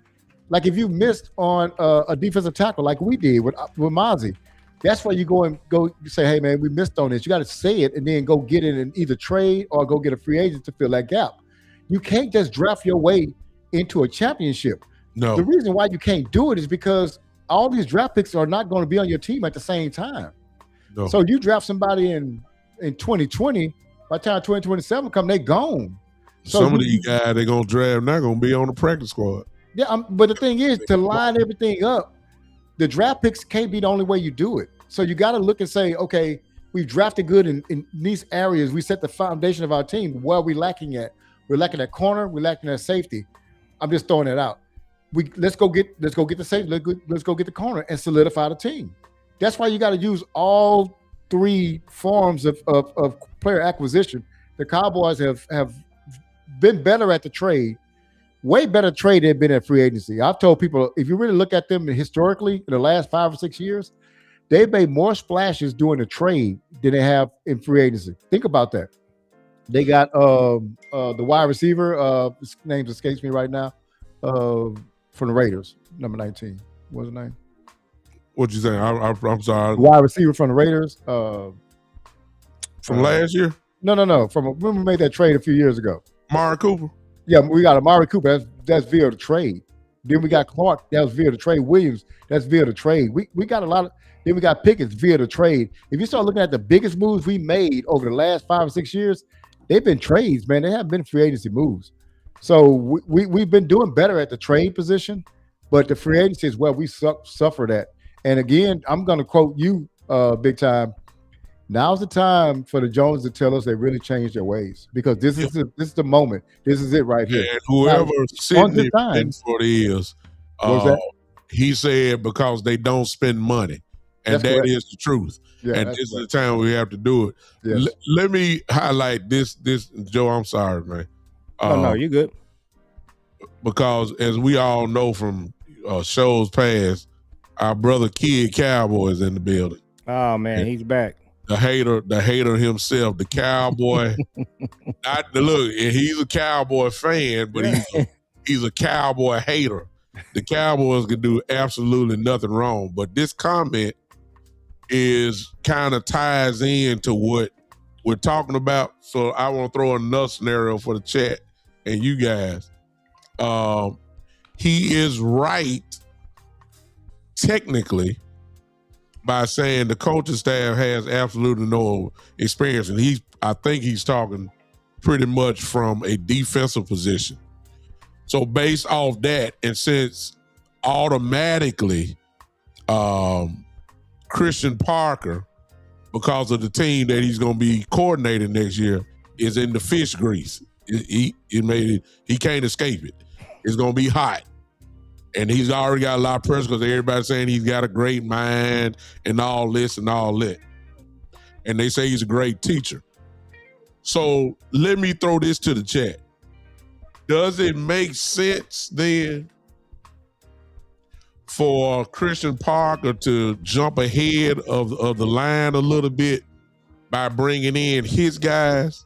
Like if you missed on a defensive tackle, like we did with Mozzie, that's why you go say, hey, man, we missed on this. You got to say it and then go get it in either trade or go get a free agent to fill that gap. You can't just draft your way into a championship. No. The reason why you can't do it is because all these draft picks are not going to be on your team at the same time. No. So you draft somebody in 2020, by the time 2027 come, they gone. So some of these guys they're going to draft not going to be on the practice squad. Yeah, but the thing is, to line everything up, the draft picks can't be the only way you do it. So you got to look and say, okay, we've drafted good in these areas. We set the foundation of our team. Where are we lacking at? We're lacking at corner. We're lacking at safety. I'm just throwing it out. Let's go get the safety. Let's go get the corner and solidify the team. That's why you got to use all three forms of player acquisition. The Cowboys have been better at the trade, way better trade than been at free agency. I've told people, if you really look at them historically in the last 5 or 6 years, they've made more splashes doing the trade than they have in free agency. Think about that. They got the wide receiver, his name escapes me right now, from the Raiders, number 19. What's his name? What'd you say? I'm sorry. Wide receiver from the Raiders. From last year? No. From when we made that trade a few years ago. Amari Cooper? Yeah, we got Amari Cooper. That's via the trade. Then we got Clark. That was via the trade. Williams. That's via the trade. We got a lot of. Then we got Pickens via the trade. If you start looking at the biggest moves we made over the last 5 or 6 years, they've been trades, man. They haven't been free agency moves. So we've been doing better at the trade position, but the free agency is where we suffered at. And again, I'm going to quote you, big time. Now's the time for the Jones to tell us they really changed their ways, because this is the moment. This is it right here. And whoever sitting in for is, he said because they don't spend money, and that is the truth. Yeah, and this is the time we have to do it. Yes. Let me highlight this, Joe. I'm sorry, man. No, you good. Because as we all know from shows past, our brother Kid Cowboy is in the building. Oh man, he's back. The hater himself, the Cowboy. Look, he's a Cowboy fan, but he's a Cowboy hater. The Cowboys can do absolutely nothing wrong. But this comment is kind of ties into what we're talking about. So I want to throw another scenario for the chat and you guys. He is right technically by saying the coaching staff has absolutely no experience, and I think he's talking pretty much from a defensive position. So based off that, and since automatically Christian Parker, because of the team that he's going to be coordinating next year, is in the fish grease. He can't escape it. It's going to be hot. And he's already got a lot of pressure because everybody's saying he's got a great mind and all this and all that. And they say he's a great teacher. So let me throw this to the chat. Does it make sense then for Christian Parker to jump ahead of the line a little bit by bringing in his guys?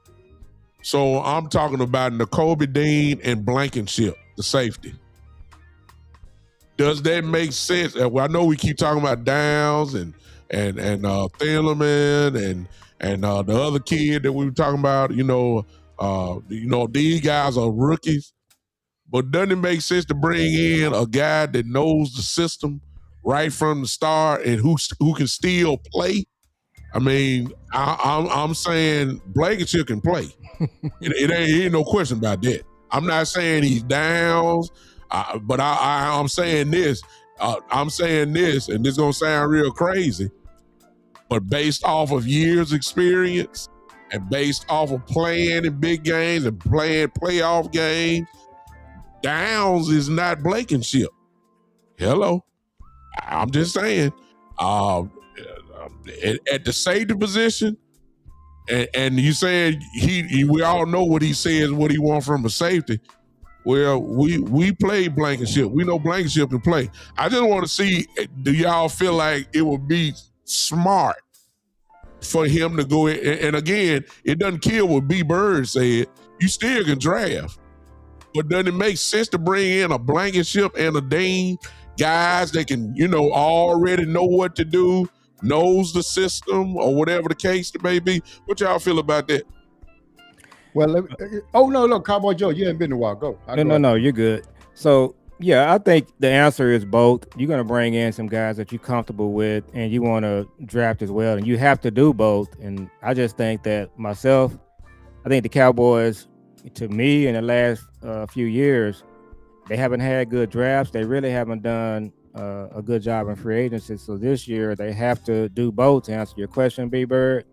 So I'm talking about N'Kobe Dean and Blankenship, the safety. Does that make sense? Well, I know we keep talking about Downs and Thielemann and the other kid that we were talking about. These guys are rookies, but doesn't it make sense to bring in a guy that knows the system right from the start and who can still play? I mean, I'm saying Blankenship can play. It ain't no question about that. I'm not saying he's Downs, but I'm saying this. I'm saying this, and this is gonna sound real crazy, but based off of years' experience and based off of playing in big games and playing playoff games, Downs is not Blankenship. Hello, I'm just saying. At the safety position, and you saying we all know what he says, what he wants from a safety. Well, we play Blankenship. We know Blankenship can play. I just want to see, do y'all feel like it would be smart for him to go in? And again, it doesn't kill what B. Bird said. You still can draft. But doesn't it make sense to bring in a Blankenship and a Dean, guys that can, already know what to do, knows the system, or whatever the case may be? What y'all feel about that? Well, no, Cowboy Joe, you haven't been in a while. Go. No, you're good. So, yeah, I think the answer is both. You're going to bring in some guys that you're comfortable with, and you want to draft as well, and you have to do both. And I just think that I think the Cowboys, to me, in the last few years, they haven't had good drafts. They really haven't done a good job in free agency. So this year, they have to do both to answer your question, B. Bird.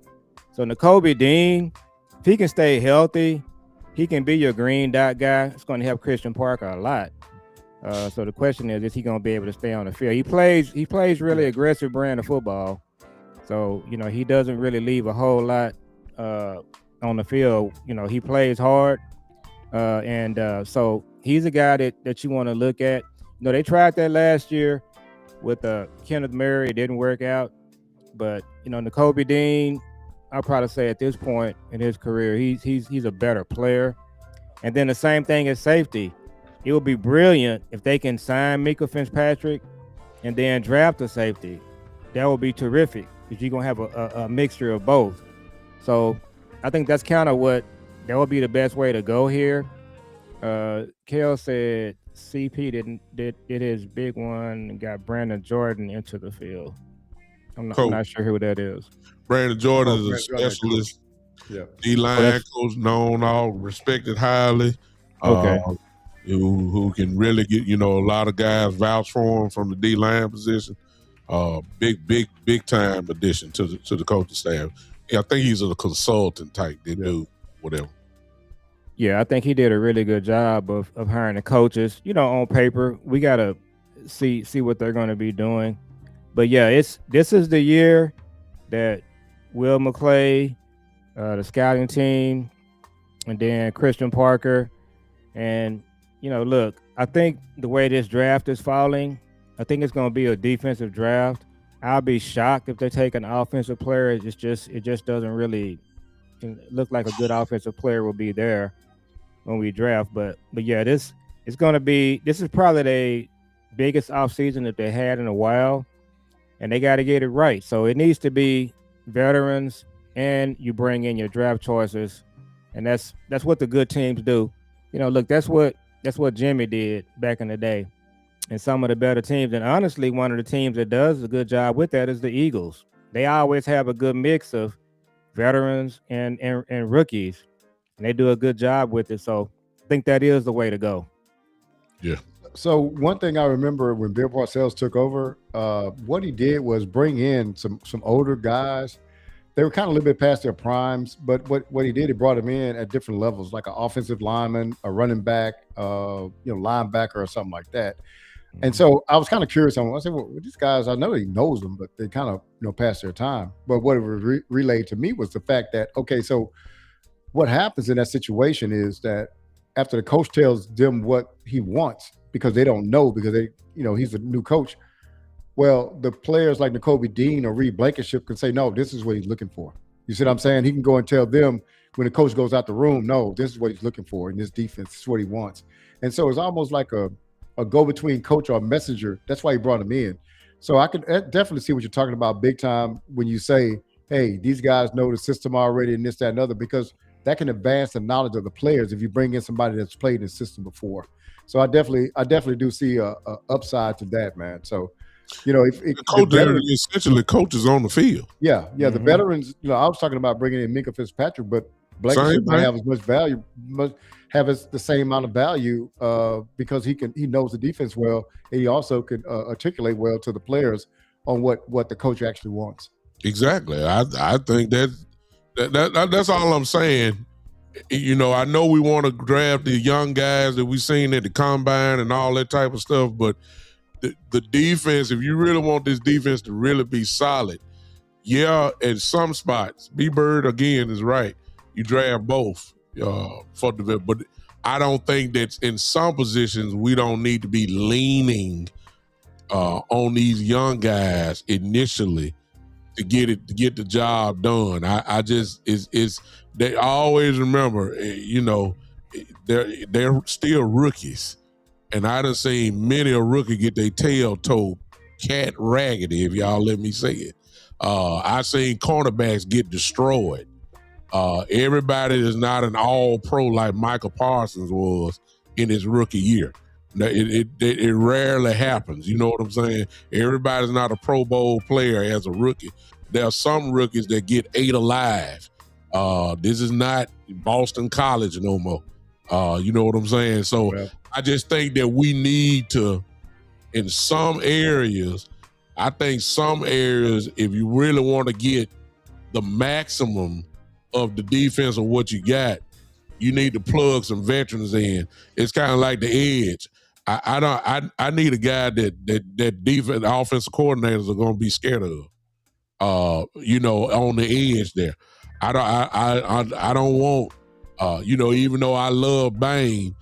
So Nakobe Dean, if he can stay healthy, he can be your green dot guy. It's going to help Christian Parker a lot. So the question is he going to be able to stay on the field? He plays really aggressive brand of football. So, he doesn't really leave a whole lot on the field. He plays hard. So he's a guy that you want to look at. They tried that last year with Kenneth Murray. It didn't work out. But, Nakobe Dean, I'll probably say at this point in his career, he's a better player. And then the same thing as safety. It would be brilliant if they can sign Mika Fitzpatrick and then draft a safety. That would be terrific because you're going to have a mixture of both. So I think that's kind of that would be the best way to go here. Kel said CP did his big one and got Brandon Jordan into the field. I'm not sure who that is. Brandon Jordan is a specialist. Yeah. D-line coach, known, all respected highly. Okay. Who can really get, a lot of guys vouch for him from the D-line position. Big time addition to the coaching staff. Yeah, I think he's a consultant type. They do whatever. Yeah, I think he did a really good job of hiring the coaches. On paper, we gotta see what they're going to be doing. But yeah, this is the year that Will McClay, the scouting team, and then Christian Parker, and look, I think the way this draft is falling, I think it's going to be a defensive draft. I'll be shocked if they take an offensive player. It just doesn't really look like a good offensive player will be there when we draft. But yeah, this is probably the biggest offseason that they had in a while, and they got to get it right. So it needs to be veterans, and you bring in your draft choices, and that's what the good teams do. Look, that's what Jimmy did back in the day, and some of the better teams. And honestly, one of the teams that does a good job with that is the Eagles. They always have a good mix of veterans and rookies, and they do a good job with it. So I think that is the way to go. Yeah. So one thing I remember when Bill Parcells took over, what he did was bring in some older guys. They were kind of a little bit past their primes, but what he did, he brought them in at different levels, like an offensive lineman, a running back, linebacker or something like that. Mm-hmm. And so I was kind of curious on. I said, well, these guys, I know he knows them, but they kind of past their time. But what it relayed to me was the fact that, okay, so what happens in that situation is that after the coach tells them what he wants, because they don't know, because they, he's a new coach. Well, the players like Nakobe Dean or Reed Blankenship can say, no, this is what he's looking for. You see what I'm saying? He can go and tell them when the coach goes out the room, no, this is what he's looking for in this defense. This is what he wants. And so it's almost like a go-between coach or a messenger. That's why he brought him in. So I could definitely see what you're talking about big time when you say, hey, these guys know the system already and this, that, and other, because that can advance the knowledge of the players if you bring in somebody that's played in the system before. So I definitely do see a upside to that, man. So, if the coach essentially coaches on the field. Yeah, the veterans. I was talking about bringing in Minka Fitzpatrick, but Blankenship might have as much value, must have the same amount of value because he knows the defense well, and he also can articulate well to the players on what the coach actually wants. Exactly. I think that's all I'm saying. I know we want to draft the young guys that we've seen at the combine and all that type of stuff, but the defense, if you really want this defense to really be solid, at some spots, B-Bird again is right. You draft both for the, but I don't think that in some positions we don't need to be leaning on these young guys initially to get the job done. I just they always remember, they're still rookies. And I done seen many a rookie get their tail told cat raggedy, if y'all let me say it. I seen cornerbacks get destroyed. Everybody is not an all-pro like Michael Parsons was in his rookie year. It rarely happens. You know what I'm saying? Everybody's not a Pro Bowl player as a rookie. There are some rookies that get ate alive. This is not Boston College no more. You know what I'm saying? So I just think that we need to, in some areas, if you really want to get the maximum of the defense of what you got, you need to plug some veterans in. It's kind of like the edge. I need a guy that defense offensive coordinators are going to be scared of. On the edge there. I don't want. Even though I love Bane,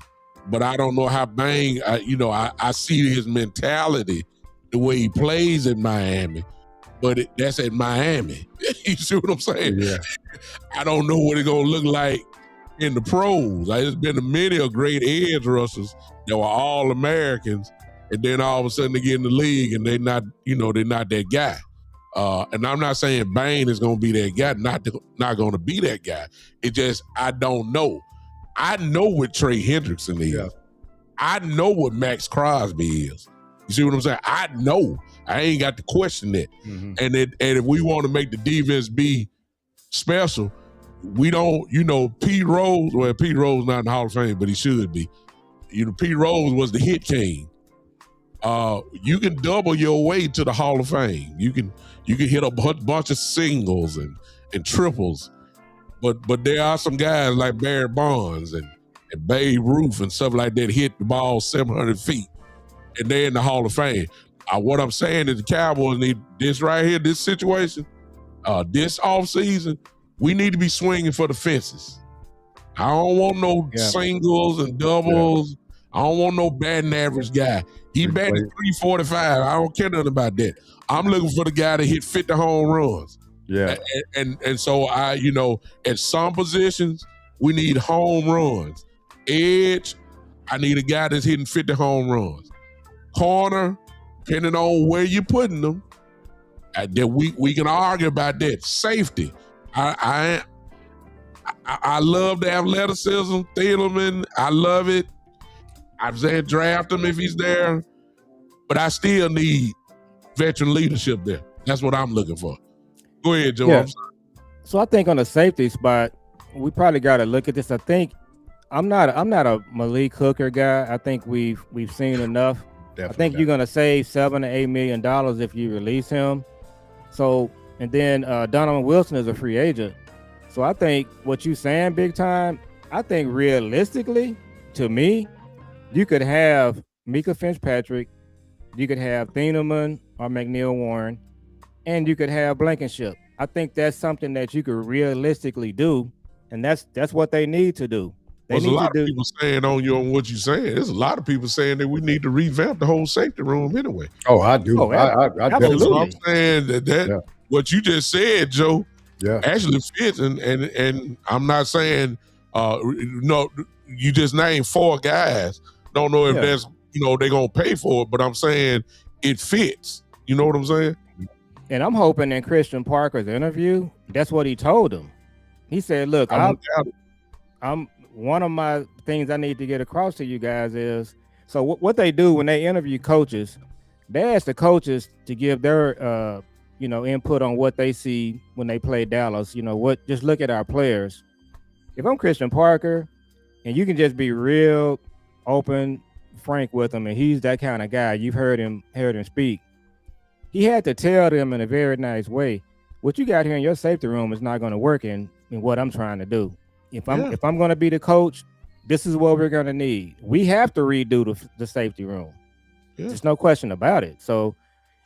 but I don't know how Bane. I see his mentality, the way he plays in Miami, but that's at Miami. You see what I'm saying? Yeah. I don't know what it's gonna look like in the pros. There's been many of great edge rushers that were all Americans, and then all of a sudden they get in the league and they're not that guy. And I'm not saying Bane is going to be that guy, not going to be that guy. It just, I don't know. I know what Trey Hendrickson is. Yeah. I know what Max Crosby is. You see what I'm saying? I know. I ain't got to question that. Mm-hmm. And if we want to make the defense be special, we don't, Pete Rose not in the Hall of Fame, but he should be. Pete Rose was the hit king. You can double your way to the Hall of Fame. You can hit a bunch of singles and triples, but there are some guys like Barry Bonds and Babe Ruth and stuff like that hit the ball 700 feet, and they're in the Hall of Fame. What I'm saying is the Cowboys need this right here, this situation, this offseason, we need to be swinging for the fences. I don't want no singles and doubles. Yeah. I don't want no batting average guy. He batting 345. I don't care nothing about that. I'm looking for the guy that hit 50 home runs. Yeah. And so at some positions, we need home runs. Edge, I need a guy that's hitting 50 home runs. Corner, depending on where you're putting them, that we can argue about that. Safety. I love the athleticism, Thielemann. I love it. I'm saying draft him if he's there, but I still need veteran leadership there. That's what I'm looking for. Go ahead, Joe. Yeah. So I think on the safety spot, we probably got to look at this. I think I'm not a Malik Hooker guy. I think we've seen enough. Definitely. I think you're gonna save $7 to $8 million if you release him. So and then Donovan Wilson is a free agent. So I think what you saying big time. I think realistically, to me, you could have Minka Fitzpatrick, you could have Thielemann or McNeil Warren, and you could have Blankenship. I think that's something that you could realistically do, and that's what they need to do. There's a lot of people saying on what you're saying. There's a lot of people saying that we need to revamp the whole safety room anyway. Oh, I do. I absolutely. I'm saying that what you just said, Joe, actually fits, and I'm not saying no. You just named 4 guys. Don't know if that's they're gonna pay for it. But I'm saying it fits. You know what I'm saying? And I'm hoping in Christian Parker's interview, that's what he told him. He said, "Look, I'm one of my things I need to get across to you guys is so what they do when they interview coaches, they ask the coaches to give their input on what they see when they play Dallas. Just look at our players. If I'm Christian Parker, and you can just be real open, frank with him, and he's that kind of guy. You've heard him speak. He had to tell them in a very nice way, what you got here in your safety room is not going to work in what I'm trying to do. If I'm going to be the coach, this is what we're going to need. We have to redo the safety room. Yeah. There's no question about it. So,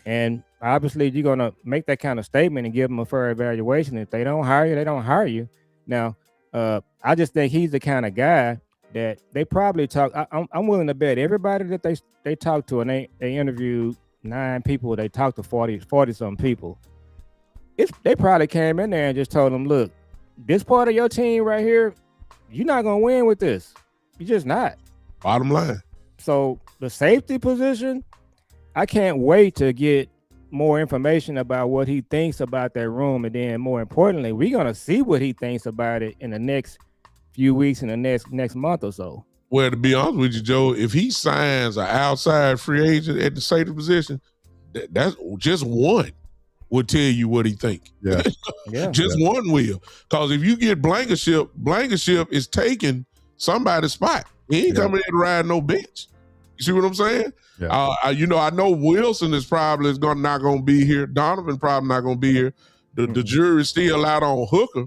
and obviously you're going to make that kind of statement and give them a fair evaluation. If they don't hire you, they don't hire you. Now, I just think he's the kind of guy that they probably talk. I'm willing to bet everybody that they talk to, and they interviewed 9 people, they talked to 40 some people. They probably came in there and just told them, look, this part of your team right here, you're not going to win with this. You're just not. Bottom line. So the safety position, I can't wait to get more information about what he thinks about that room. And then more importantly, we're going to see what he thinks about it in the next few weeks, in the next month or so. Well, to be honest with you, Joe, if he signs an outside free agent at the safety position, that's just one will tell you what he think. Yeah. Just one will. Because if you get Blankenship is taking somebody's spot. He ain't coming in to ride no bench. You see what I'm saying? Yeah. I know Wilson is probably not going to be here. Donovan probably not going to be here. The jury's still out on Hooker,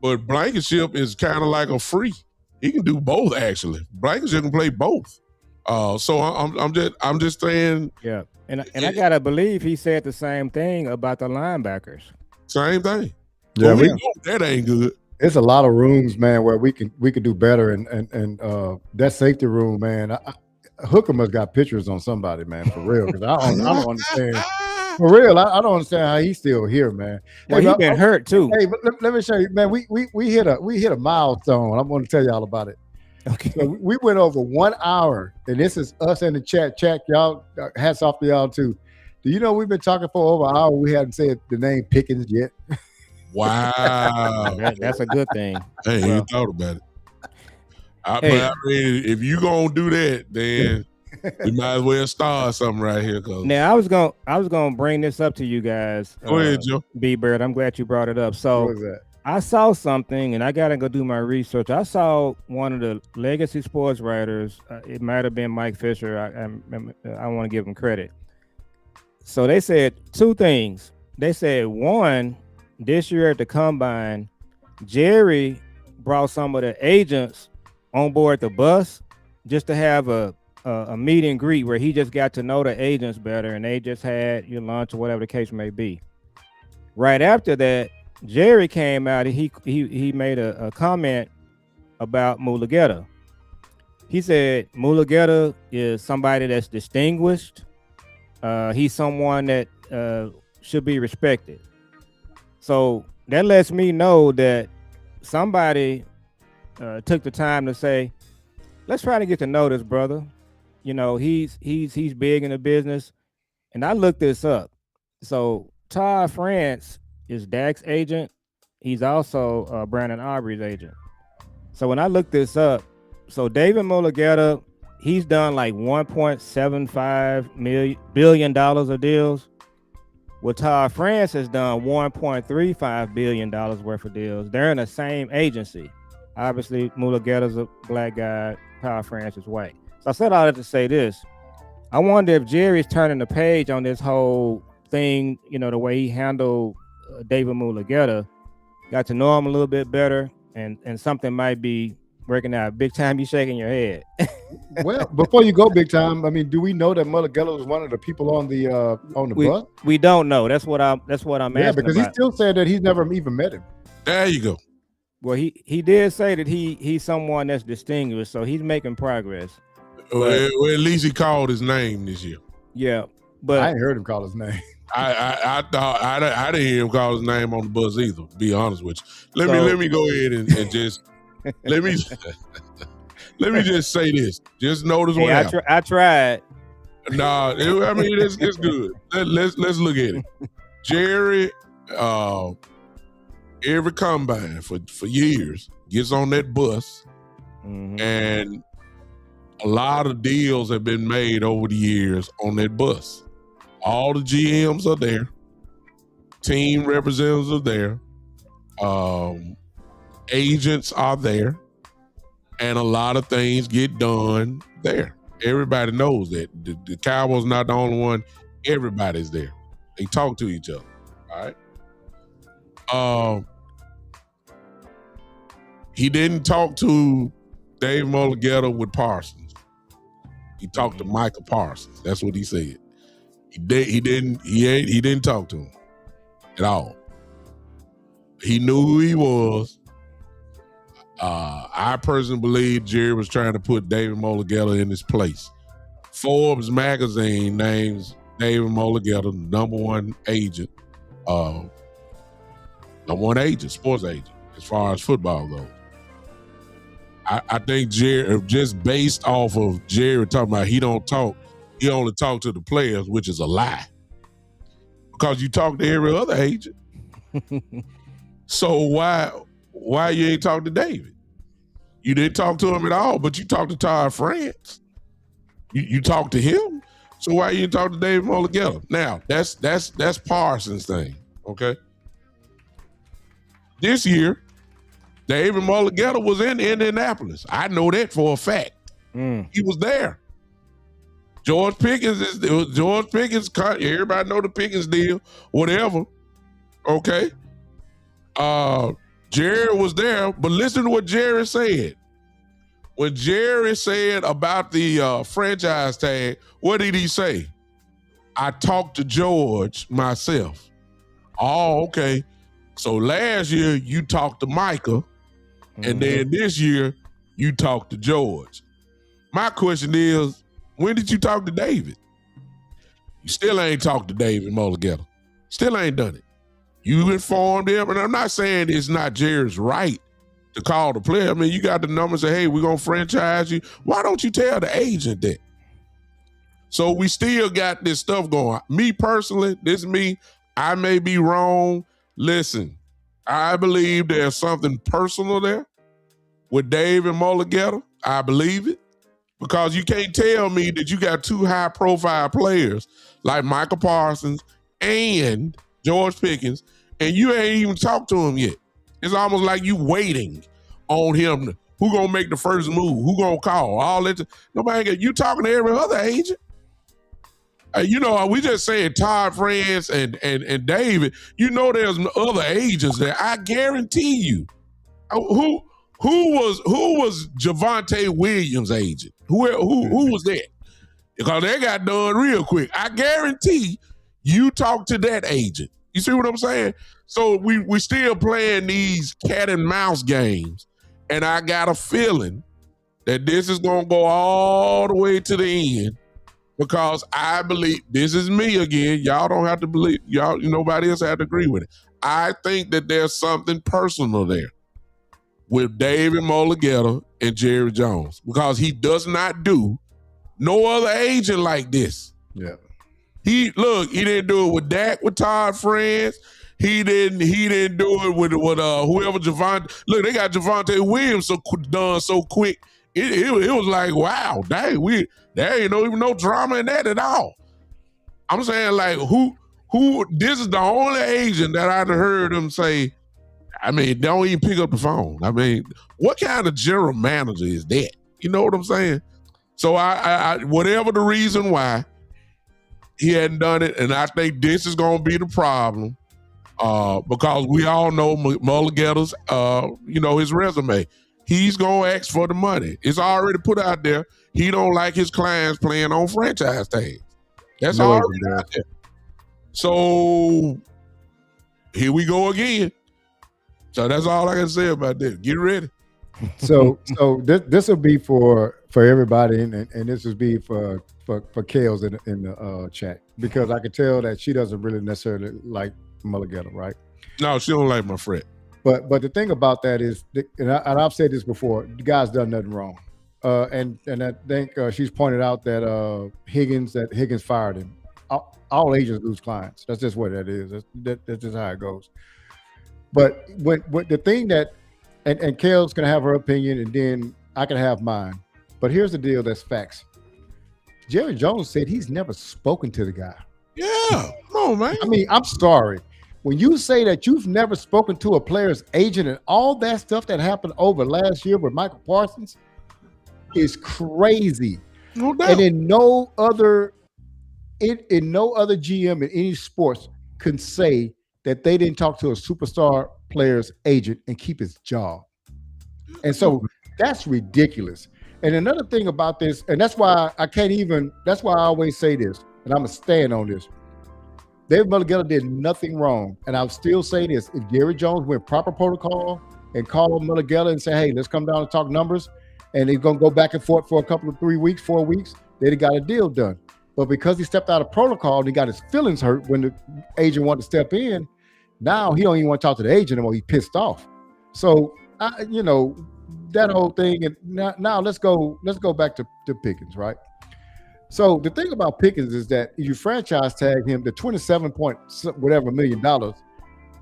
but Blankenship is kind of like a free. He can do both, actually. Blankenship can play both. So I'm just saying. Yeah, and I gotta believe he said the same thing about the linebackers. Same thing. Yeah, we know that ain't good. It's a lot of rooms, man, where we could do better, and that safety room, man. Hooker must got pictures on somebody, man, for real. Because I don't understand. For real, I don't understand how he's still here, man. Well, he's been hurt too. Hey, but let me show you, man. We hit a milestone. I'm going to tell y'all about it. Okay. So we went over 1 hour, and this is us in the chat. Y'all, hats off to y'all too. Do you know we've been talking for over an hour? We haven't said the name Pickens yet. Wow, that's a good thing. Hey, you thought about it. I mean, if you gonna do that, then we might as well start something right here. Now, I was gonna bring this up to you guys. Go ahead, Joe. B-Bird, I'm glad you brought it up. So What was that? I saw something, and I gotta go do my research. I saw one of the legacy sports writers. It might have been Mike Fisher. I want to give him credit. So they said 2 things. They said, one, this year at the Combine, Jerry brought some of the agents on board the bus just to have a meet and greet where he just got to know the agents better, and they just had your lunch or whatever the case may be. Right after that, Jerry came out and he made a comment about Mulugeta. He said Mulugeta is somebody that's distinguished. He's someone that should be respected. So that lets me know that somebody took the time to say, let's try to get to know this brother. He's big in the business. And I looked this up. So Todd France is Dak's agent. He's also Brandon Aubrey's agent. So when I looked this up, so David Mulugeta, he's done like $1.75 billion of deals. Well, Todd France has done $1.35 billion worth of deals. They're in the same agency. Obviously, Mulugeta's a black guy. Todd France is white. So I said all that to say this. I wonder if Jerry's turning the page on this whole thing, the way he handled David Mulugeta, got to know him a little bit better, and something might be working out. Big Time, you shaking your head. Well, before you go, Big Time, I mean, do we know that Mulugeta was one of the people on the bus? We don't know. That's what I'm asking. Yeah, because about. he still said that he's never even met him. There you go. Well, he did say that he's someone that's distinguished, so he's making progress. Well, at least he called his name this year. Yeah, but I ain't heard him call his name. I thought I didn't hear him call his name on the bus either. To be honest with you, let me go ahead and just let me let me just say this. Just notice what happened. I tried. Nah, I mean it's good. Let's look at it. Jerry, every combine for years gets on that bus, and a lot of deals have been made over the years on that bus. All the GMs are there, team representatives are there, agents are there, and a lot of things get done there. Everybody knows that. The Cowboys not the only one. Everybody's there. They talk to each other. All right. He didn't talk to Dave Mulligetta with Parsons. He talked to Michael Parsons. That's what he said. He didn't talk to him at all. He knew who he was. I personally believe Jerry was trying to put David Mulligetta in his place. Forbes magazine names David Mulligetta number one agent, sports agent, as far as football goes. I think Jerry, just based off of Jerry talking about he don't talk, he only talk to the players, which is a lie. Because you talk to every other agent. So why you ain't talk to David? You didn't talk to him at all, but you talked to Todd France. You talked to him. So why you didn't talk to David Mulligetta? Now, that's Parsons' thing, okay? This year, David Mulligetta was in Indianapolis. I know that for a fact. He was there. George Pickens. Everybody know the Pickens deal, whatever. Okay. Jerry was there, but listen to what Jerry said. When Jerry said about the franchise tag, what did he say? I talked to George myself. Oh, okay. So last year you talked to Micah, and then this year you talked to George. My question is, when did you talk to David? You still ain't talked to David Mulligetta. Still ain't done it. You informed him, and I'm not saying it's not Jerry's right to call the player. I mean, you got the number and say, hey, we're going to franchise you. Why don't you tell the agent that? So we still got this stuff going. Me personally, this is me. I may be wrong. Listen, I believe there's something personal there with Dave and Mulligetta. I believe it. Because you can't tell me that you got two high-profile players like Michael Parsons and George Pickens, and you ain't even talked to him yet. It's almost like you waiting on him. Who gonna make the first move? Who gonna call? All that. Nobody. You talking to every other agent? We just saying Todd France and David. You know, there's other agents there. I guarantee you. Who was Javonte Williams' agent? Who was that? Because they got done real quick. I guarantee you talk to that agent. You see what I'm saying? So we still playing these cat and mouse games, and I got a feeling that this is gonna go all the way to the end, because I believe, this is me again. Y'all don't have to believe. Nobody else have to agree with it. I think that there's something personal there with David Mulligetta and Jerry Jones, because he does not do no other agent like this. Yeah. He didn't do it with Dak, with Todd France. He didn't do it with whoever Javonte. Look, they got Javonte Williams done so quick. It was like, wow, dang, there ain't even no drama in that at all. I'm saying, like, who this is the only agent that I've heard him say, I mean, don't even pick up the phone. I mean, what kind of general manager is that? You know what I'm saying? So I whatever the reason why he hadn't done it, and I think this is going to be the problem, because we all know Mulligetta's, his resume. He's going to ask for the money. It's already put out there. He don't like his clients playing on franchise tags. That's already out there. So here we go again. So that's all I can say about this. Get ready. So this will be for everybody, and this will be for Kales in the chat, because I can tell that she doesn't really necessarily like Mulligetta, right? No, she don't like my friend. But the thing about that is, and I've said this before, the guy's done nothing wrong. and I think she's pointed out that Higgins fired him. All agents lose clients. That's just what that is. That's just how it goes. But when the thing that, and Kale's gonna have her opinion, and then I can have mine. But here's the deal: that's facts. Jerry Jones said he's never spoken to the guy. Yeah, come on, man. I mean, I'm sorry. When you say that you've never spoken to a player's agent and all that stuff that happened over last year with Michael Parsons is crazy. No doubt. And in no other GM in any sports can say that they didn't talk to a superstar player's agent and keep his job. And so that's ridiculous. And another thing about this, and that's why I always say this, and I'm going to stand on this. David Mulligetta did nothing wrong. And I'll still say this. If Jerry Jones went proper protocol and called Mulligetta and say, hey, let's come down and talk numbers, and he's going to go back and forth for a couple of 3 weeks, 4 weeks, they'd have got a deal done. But because he stepped out of protocol and he got his feelings hurt when the agent wanted to step in, now he don't even want to talk to the agent anymore. He's pissed off. So, that whole thing. And now let's go back to Pickens, right? So the thing about Pickens is that if you franchise tag him, the 27 point whatever $1 million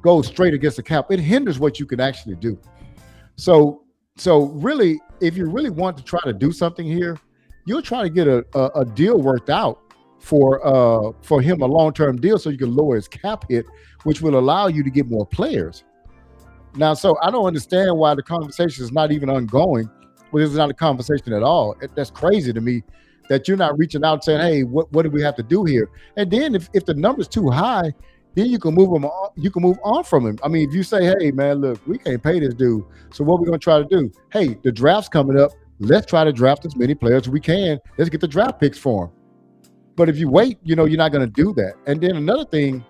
goes straight against the cap. It hinders what you can actually do. So really, if you really want to try to do something here, you'll try to get a deal worked out for him, a long-term deal, so you can lower his cap hit, which will allow you to get more players. Now, so I don't understand why the conversation is not even ongoing. Well, it's not a conversation at all. That's crazy to me that you're not reaching out saying, hey, what do we have to do here? And then if the number's too high, then you can move him on. You can move on from him. I mean, if you say, hey, man, look, we can't pay this dude. So what we're going to try to do? Hey, the draft's coming up. Let's try to draft as many players as we can. Let's get the draft picks for him. But if you wait, you're not going to do that. And then another thing,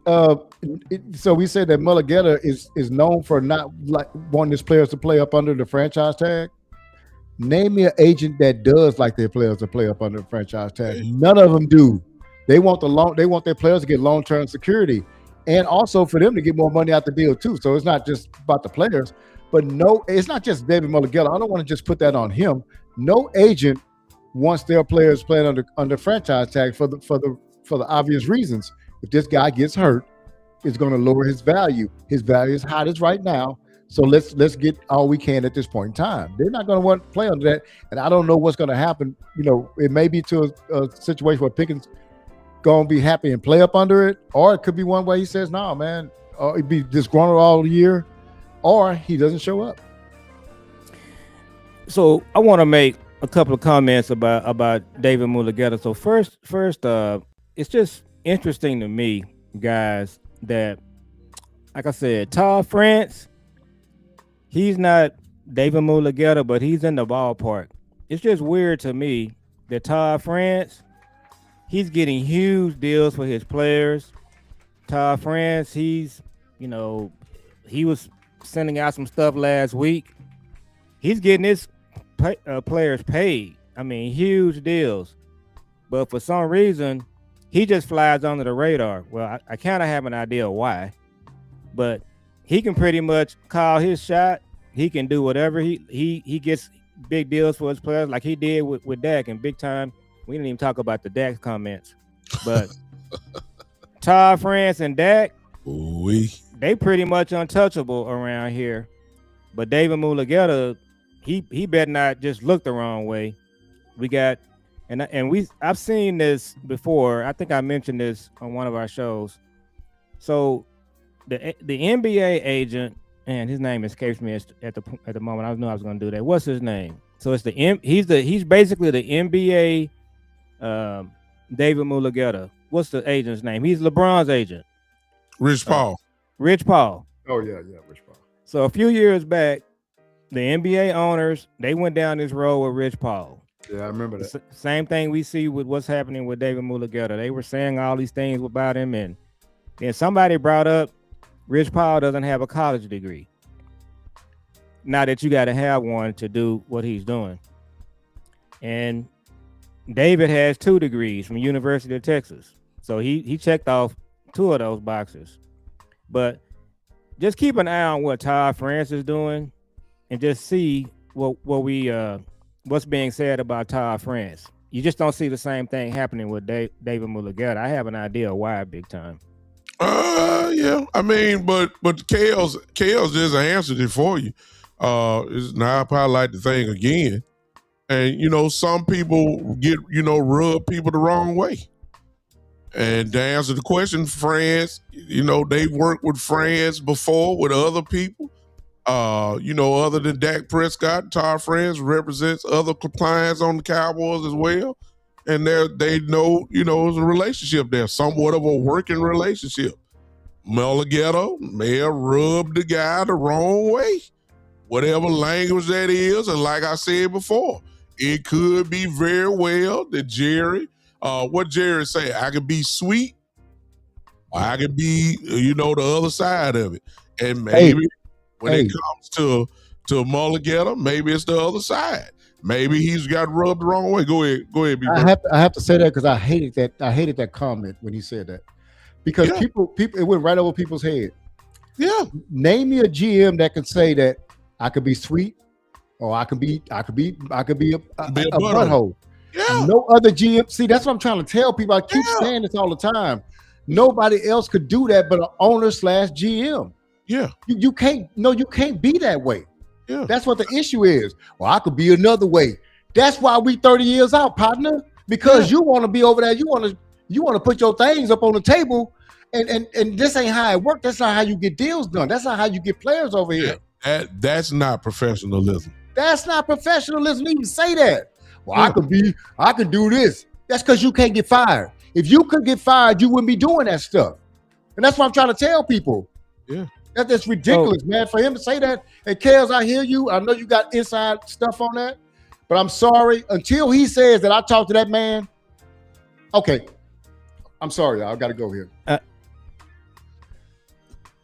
so we said that Mulligetta is known for not like wanting his players to play up under the franchise tag. Name me an agent that does like their players to play up under the franchise tag. None of them do. They want their players to get long-term security, and also for them to get more money out the deal too. So it's not just about the players, but no, it's not just David Mulligetta. I don't want to just put that on him. No agent wants their players playing under franchise tag for the obvious reasons. If this guy gets hurt, it's going to lower his value. His value is hot as right now. So let's get all we can at this point in time. They're not going to want to play under that, and I don't know what's going to happen. It may be to a situation where Pickens going to be happy and play up under it, or it could be one way he says, "No, man," or it'd be disgruntled all year, or he doesn't show up. So I want to make a couple of comments about David Mulligetta. So first, it's just interesting to me, guys, that, like I said, Todd France, he's not David Mulligetta, but he's in the ballpark. It's just weird to me that Todd France, he's getting huge deals for his players. Todd France, he was sending out some stuff last week. He's getting his players paid. I mean, huge deals. But for some reason, he just flies under the radar. Well, I kind of have an idea why, but he can pretty much call his shot. He can do whatever. He gets big deals for his players, like he did with Dak, and big time. We didn't even talk about the Dak comments, but Todd France and Dak, they pretty much untouchable around here. But David Mulligetta, he better not just look the wrong way. We got, I've seen this before. I think I mentioned this on one of our shows. So the NBA agent, and his name escapes me at the moment. I knew I was going to do that. What's his name? So it's he's basically the NBA David Mulligetta. What's the agent's name? He's LeBron's agent. Rich Paul. Rich Paul. Oh yeah, Rich Paul. So a few years back, the NBA owners, they went down this road with Rich Paul. Yeah, I remember that. Same thing we see with what's happening with David Mulligetta. They were saying all these things about him, and then somebody brought up Rich Paul doesn't have a college degree. Now that you got to have one to do what he's doing. And David has 2 degrees from University of Texas. So he checked off 2 of those boxes. But just keep an eye on what Todd France is doing and just see what's being said about Todd France. You just don't see the same thing happening with David Mulugeta. I have an idea why, big time. Yeah. I mean, but Kale's just answered it for you. Now I highlight the thing again. And some people get, rub people the wrong way. And to answer the question, France, they've worked with France before with other people. Other than Dak Prescott, Todd France represents other clients on the Cowboys as well. And they know, it's a relationship there, somewhat of a working relationship. Mulugeta may have rubbed the guy the wrong way, whatever language that is. And like I said before, it could be very well that Jerry, what Jerry say, I could be sweet, or I could be, the other side of it. And maybe when it comes to Mulugeta, maybe it's the other side. Maybe he's got rubbed the wrong way. Go ahead, B-Bird. I have to say that because I hated that comment when he said that. Because people, it went right over people's head. Yeah. Name me a GM that can say that I could be sweet, or I could be a butthole. Yeah. No other GM. See, that's what I'm trying to tell people. I keep saying this all the time. Nobody else could do that but an owner/GM. Yeah. You can't be that way. Yeah. That's what the issue is. Well, I could be another way. That's why we 30 years out, partner. Because you want to be over there. You want to put your things up on the table, and this ain't how it works. That's not how you get deals done. That's not how you get players over here. That's not professionalism. That's not professionalism. You even say that. Well, I could do this. That's because you can't get fired. If you could get fired, you wouldn't be doing that stuff. And that's what I'm trying to tell people. Yeah. That's ridiculous, man. For him to say that. And Kels, I hear you. I know you got inside stuff on that. But I'm sorry. Until he says that I talked to that man. Okay. I'm sorry, y'all. I got to go here.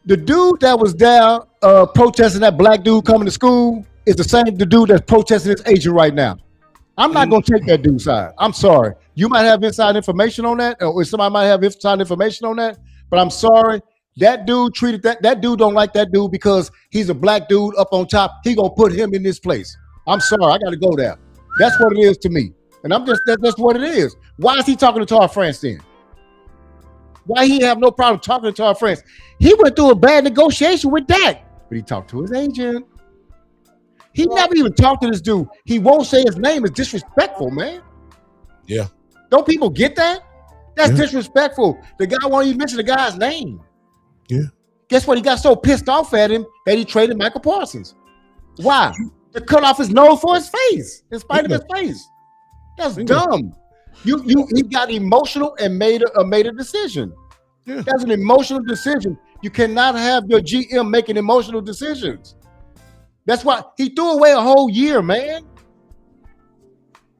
The dude that was there protesting that black dude coming to school is the dude that's protesting his agent right now. I'm not going to take that dude's side. I'm sorry. You might have inside information on that, or somebody might have inside information on that, but I'm sorry. That dude treated that dude don't like that dude because he's a black dude up on top. He going to put him in this place. I'm sorry. I got to go there. That's what it is to me. And that's what it is. Why is he talking to Todd France then? Why he have no problem talking to Todd France? He went through a bad negotiation with Dak, but he talked to his agent. He never even talked to this dude. He won't say his name. It's disrespectful, man. Yeah. Don't people get that? That's disrespectful. The guy won't even mention the guy's name. Yeah. Guess what? He got so pissed off at him that he traded Michael Parsons. Why? To cut off his nose for his face, in spite of his face. That's dumb. He got emotional and made a decision. Yeah. That's an emotional decision. You cannot have your GM making emotional decisions. That's why he threw away a whole year, man.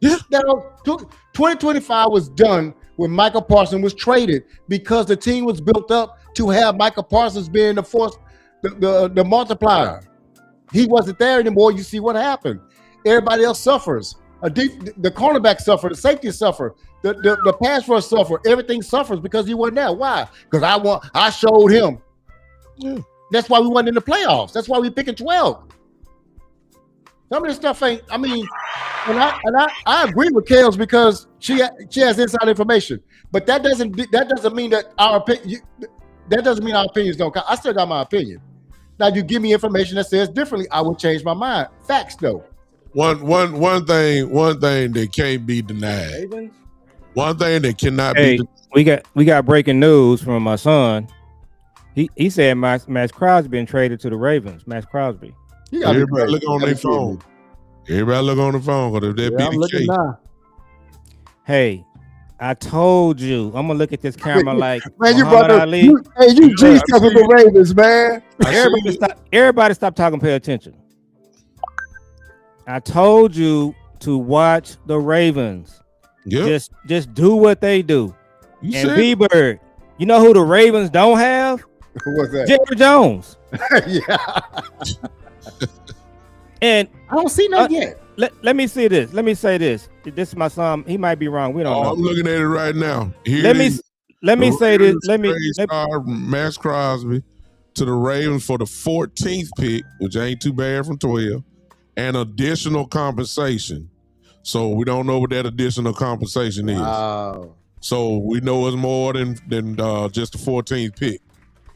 Yeah. 2025 was done when Michael Parsons was traded because the team was built up to have Michael Parsons being the force, the multiplier. He wasn't there anymore. You see what happened. Everybody else suffers. The cornerback suffered. The safety suffered. The pass rush suffered. Everything suffers because he wasn't there. Why? Because I showed him. Yeah. That's why we went in the playoffs. That's why we picking 12. Some of this stuff ain't. I mean, and I agree with Kels because she has inside information. But that doesn't mean that our opinion. That doesn't mean our opinions don't count. I still got my opinion. Now, if you give me information that says differently, I will change my mind. Facts, though. One thing that can't be denied. One thing that cannot be denied. We got breaking news from my son. He said Max Crosby been traded to the Ravens. Max Crosby. Everybody look on their phone. Everybody look on the phone because if that be the case. Now. Hey, I told you. I'm gonna look at this camera like man, you brought Ali. You G stuff with the Ravens, man. Everybody stop talking. Pay attention. I told you to watch the Ravens. Yeah. Just do what they do. And B-Bird, you know who the Ravens don't have? What's that? Jerry Jones. Yeah. And I don't see nothing yet. Let me see this. Let me say this. This is my son. He might be wrong. We don't know. I'm looking at it right now. Let me say this. Let me Max Crosby to the Ravens for the 14th pick, which ain't too bad from 12, and additional compensation. So we don't know what that additional compensation is. Wow. So we know it's more than just the 14th pick.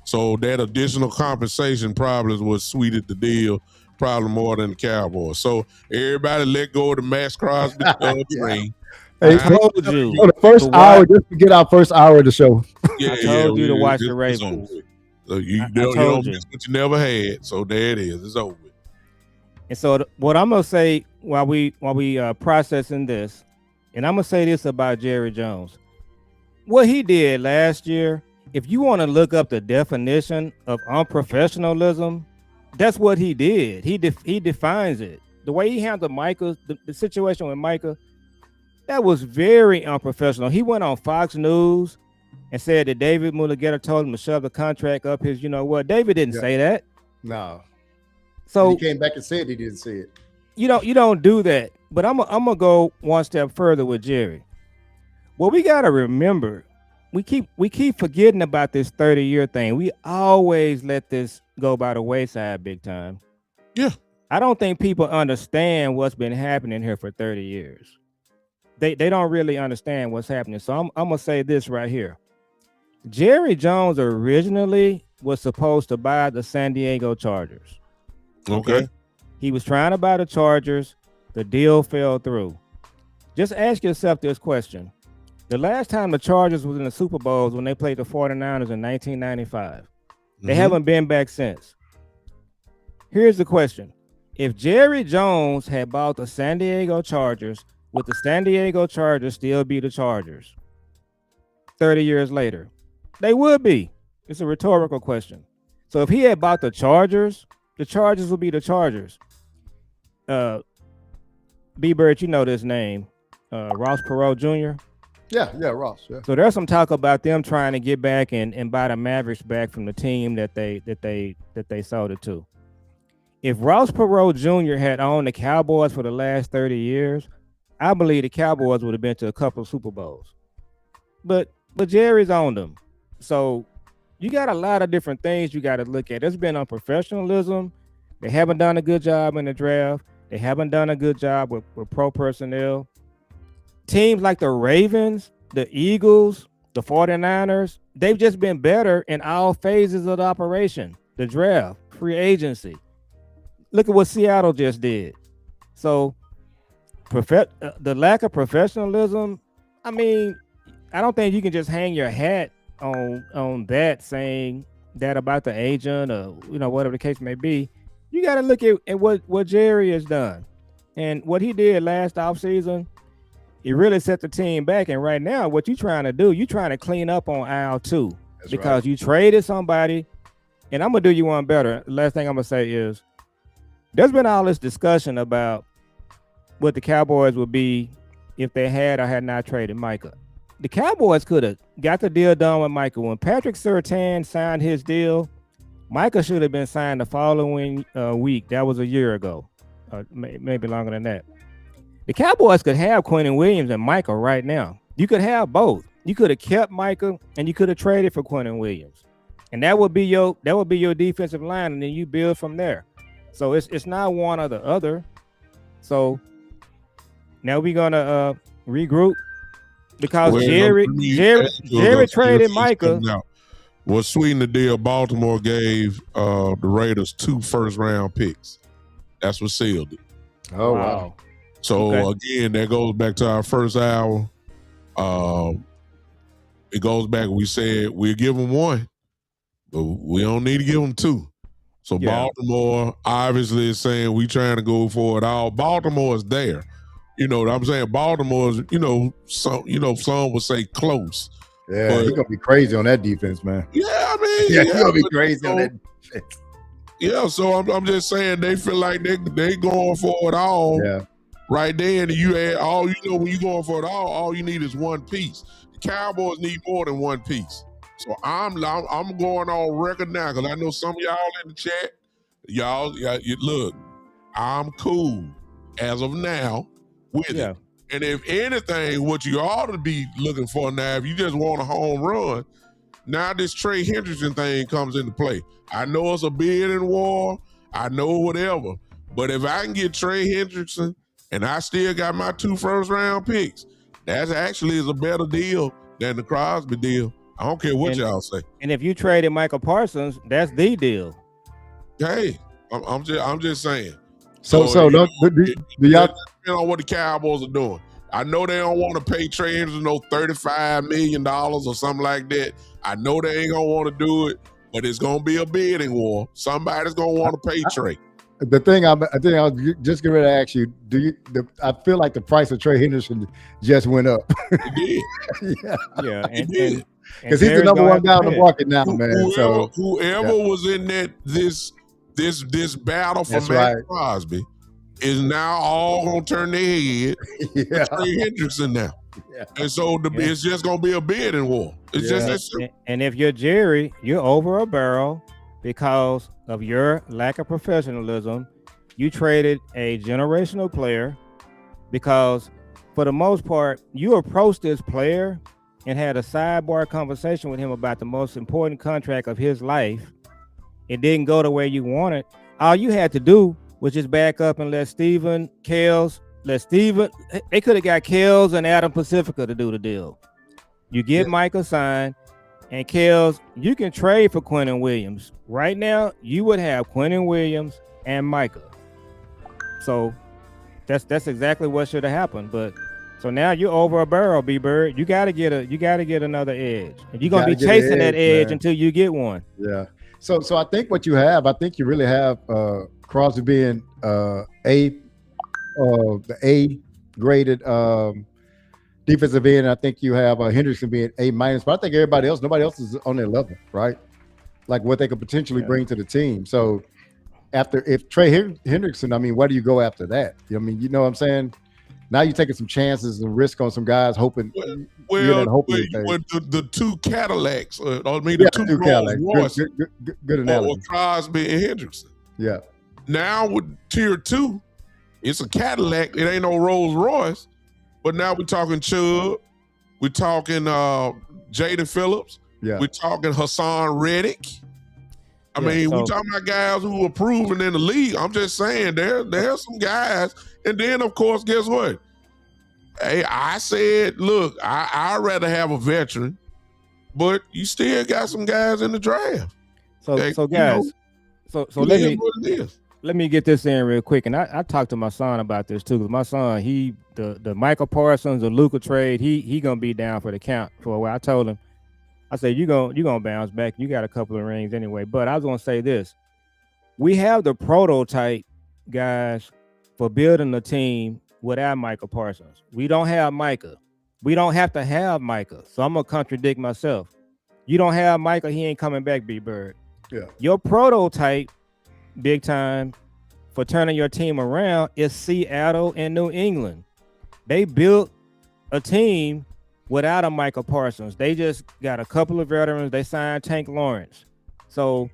So that additional compensation probably is what sweetened the deal, probably more than the Cowboys. So everybody let go of the Max Crosby train. Hey, I told you. for the first hour, just to get our first hour of the show. I told you to watch the Ravens. So you I don't told you. miss what you never had. So there it is. It's over with. And so what I'm gonna say while we processing this, and I'm gonna say this about Jerry Jones. What he did last year, if you want to look up the definition of unprofessionalism, that's what he did. He defines it. The way he handled Micah, the situation with Micah, that was very unprofessional. He went on Fox News and said that David Mulugeta told him to shove the contract up his, you know what? David didn't say that. No. So he came back and said he didn't say it. You don't do that. But I'm gonna go one step further with Jerry. Well, we gotta remember, we keep forgetting about this 30-year thing. We always let this go by the wayside big time. Yeah. I don't think people understand what's been happening here for 30 years. They don't really understand what's happening. So I'm gonna say this right here. Jerry Jones originally was supposed to buy the San Diego Chargers. Okay. He was trying to buy the Chargers. The deal fell through. Just ask yourself this question. The last time the Chargers was in the Super Bowl was when they played the 49ers in 1995. They haven't been back since. Here's the question. If Jerry Jones had bought the San Diego Chargers, would the San Diego Chargers still be the Chargers 30 years later? They would be. It's a rhetorical question. So if he had bought the Chargers would be the Chargers. B-Bird, you know this name. Ross Perot Jr. Yeah, Ross. Yeah. So there's some talk about them trying to get back and buy the Mavericks back from the team that they sold it to. If Ross Perot Jr. had owned the Cowboys for the last 30 years, I believe the Cowboys would have been to a couple of Super Bowls. But Jerry's owned them. So you got a lot of different things you got to look at. There's been unprofessionalism. They haven't done a good job in the draft. They haven't done a good job with pro personnel. Teams like the Ravens, the Eagles, the 49ers, they've just been better in all phases of the operation. The draft, free agency. Look at what Seattle just did. So the lack of professionalism, I mean, I don't think you can just hang your hat on that, saying that about the agent or whatever the case may be. You got to look at what Jerry has done. And what he did last offseason, it really set the team back. And right now, what you're trying to do, you're trying to clean up on aisle 2. That's because right. You traded somebody. And I'm going to do you one better. The last thing I'm going to say is there's been all this discussion about what the Cowboys would be if they had or had not traded Micah. The Cowboys could have got the deal done with Micah. When Patrick Surtain signed his deal, Micah should have been signed the following week. That was a year ago, maybe longer than that. The Cowboys could have Quinnen Williams and Micah right now. You could have both. You could have kept Micah and you could have traded for Quinnen Williams, and that would be your defensive line, and then you build from there. So it's not one or the other. So now we're gonna regroup because Jerry traded Micah. Well, sweetened the deal, Baltimore gave the Raiders 2 first-round picks. That's what sealed it. Oh, wow. So, again, that goes back to our first hour. It goes back, we said we'll give them 1, but we don't need to give them 2. So, Baltimore obviously is saying we trying to go for it all. Baltimore is there. You know what I'm saying? Baltimore is, some would say close. Yeah, he's going to be crazy on that defense, man. Yeah, I mean. Yeah, he's going to be crazy on that defense. Yeah, so I'm just saying they feel like they going for it all. Yeah. Right there, and you add when you're going for it all you need is one piece. The Cowboys need more than one piece. So I'm going on record now because I know some of y'all in the chat, look, I'm cool as of now with it. And if anything, what you ought to be looking for now, if you just want a home run, now this Trey Hendrickson thing comes into play. I know it's a bidding war. I know whatever. But if I can get Trey Hendrickson and I still got my 2 first-round picks, that actually is a better deal than the Crosby deal. I don't care what y'all say. And if you traded Michael Parsons, that's the deal. Hey, I'm just saying. So do y'all depend on what the Cowboys are doing? I know they don't want to pay Trey Hendrickson no $35 million or something like that. I know they ain't gonna want to do it, but it's gonna be a bidding war. Somebody's gonna want to pay Trey. The thing I think I was just getting ready to ask you, I feel like the price of Trey Henderson just went up. It did. Yeah, and because he's the number 1 guy on the market now, man. Whoever was in this battle for Matt Crosby is now all gonna turn their head to Trey Hendrickson now. Yeah. And so it's just gonna be a bidding war. It's just that simple. And if you're Jerry, you're over a barrel because of your lack of professionalism. You traded a generational player because for the most part, you approached this player and had a sidebar conversation with him about the most important contract of his life. It didn't go the way you wanted. All you had to do was just back up and let Steven, Kels, they could have got Kels and Adam Pacifica to do the deal. You get Micah signed, and Kels, you can trade for Quentin Williams. Right now, you would have Quentin Williams and Micah. So that's exactly what should have happened. But so now you're over a barrel, B-Bird. You gotta get another edge. And you're gonna be chasing that edge until you get one. Yeah. So I think what you have, I think you really have Crosby being the A graded defensive end. I think you have Hendrickson being A-, but I think nobody else is on their level, right? Like what they could potentially bring to the team. So if Trey Hendrickson, I mean, where do you go after that? I mean, you know what I'm saying? Now you're taking some chances and risk on some guys, hoping. With the 2 Cadillacs, the 2 Cadillacs, good analogy. Or Crosby and Hendrickson. Yeah. Now with tier 2, it's a Cadillac. It ain't no Rolls Royce, but now we're talking Chubb. We're talking Jaden Phillips. Yeah. We're talking Hassan Reddick. I mean, we're talking about guys who are proven in the league. I'm just saying there's some guys. And then, of course, guess what? Hey, I said, look, I'd rather have a veteran, but you still got some guys in the draft. So guys, let me get this in real quick. And I talked to my son about this too, because my son, the Michael Parsons, the Luka trade, he gonna be down for the count for a while. I told him, I said, you're gonna bounce back. You got a couple of rings anyway. But I was gonna say this. We have the prototype, guys, for building a team without Michael Parsons. We don't have Micah. We don't have to have Micah. So I'm gonna contradict myself. You don't have Micah, he ain't coming back, B-Bird. Yeah. Your prototype, big time, for turning your team around is Seattle and New England. They built a team without a Michael Parsons. They just got a couple of veterans. They signed Tank Lawrence. So,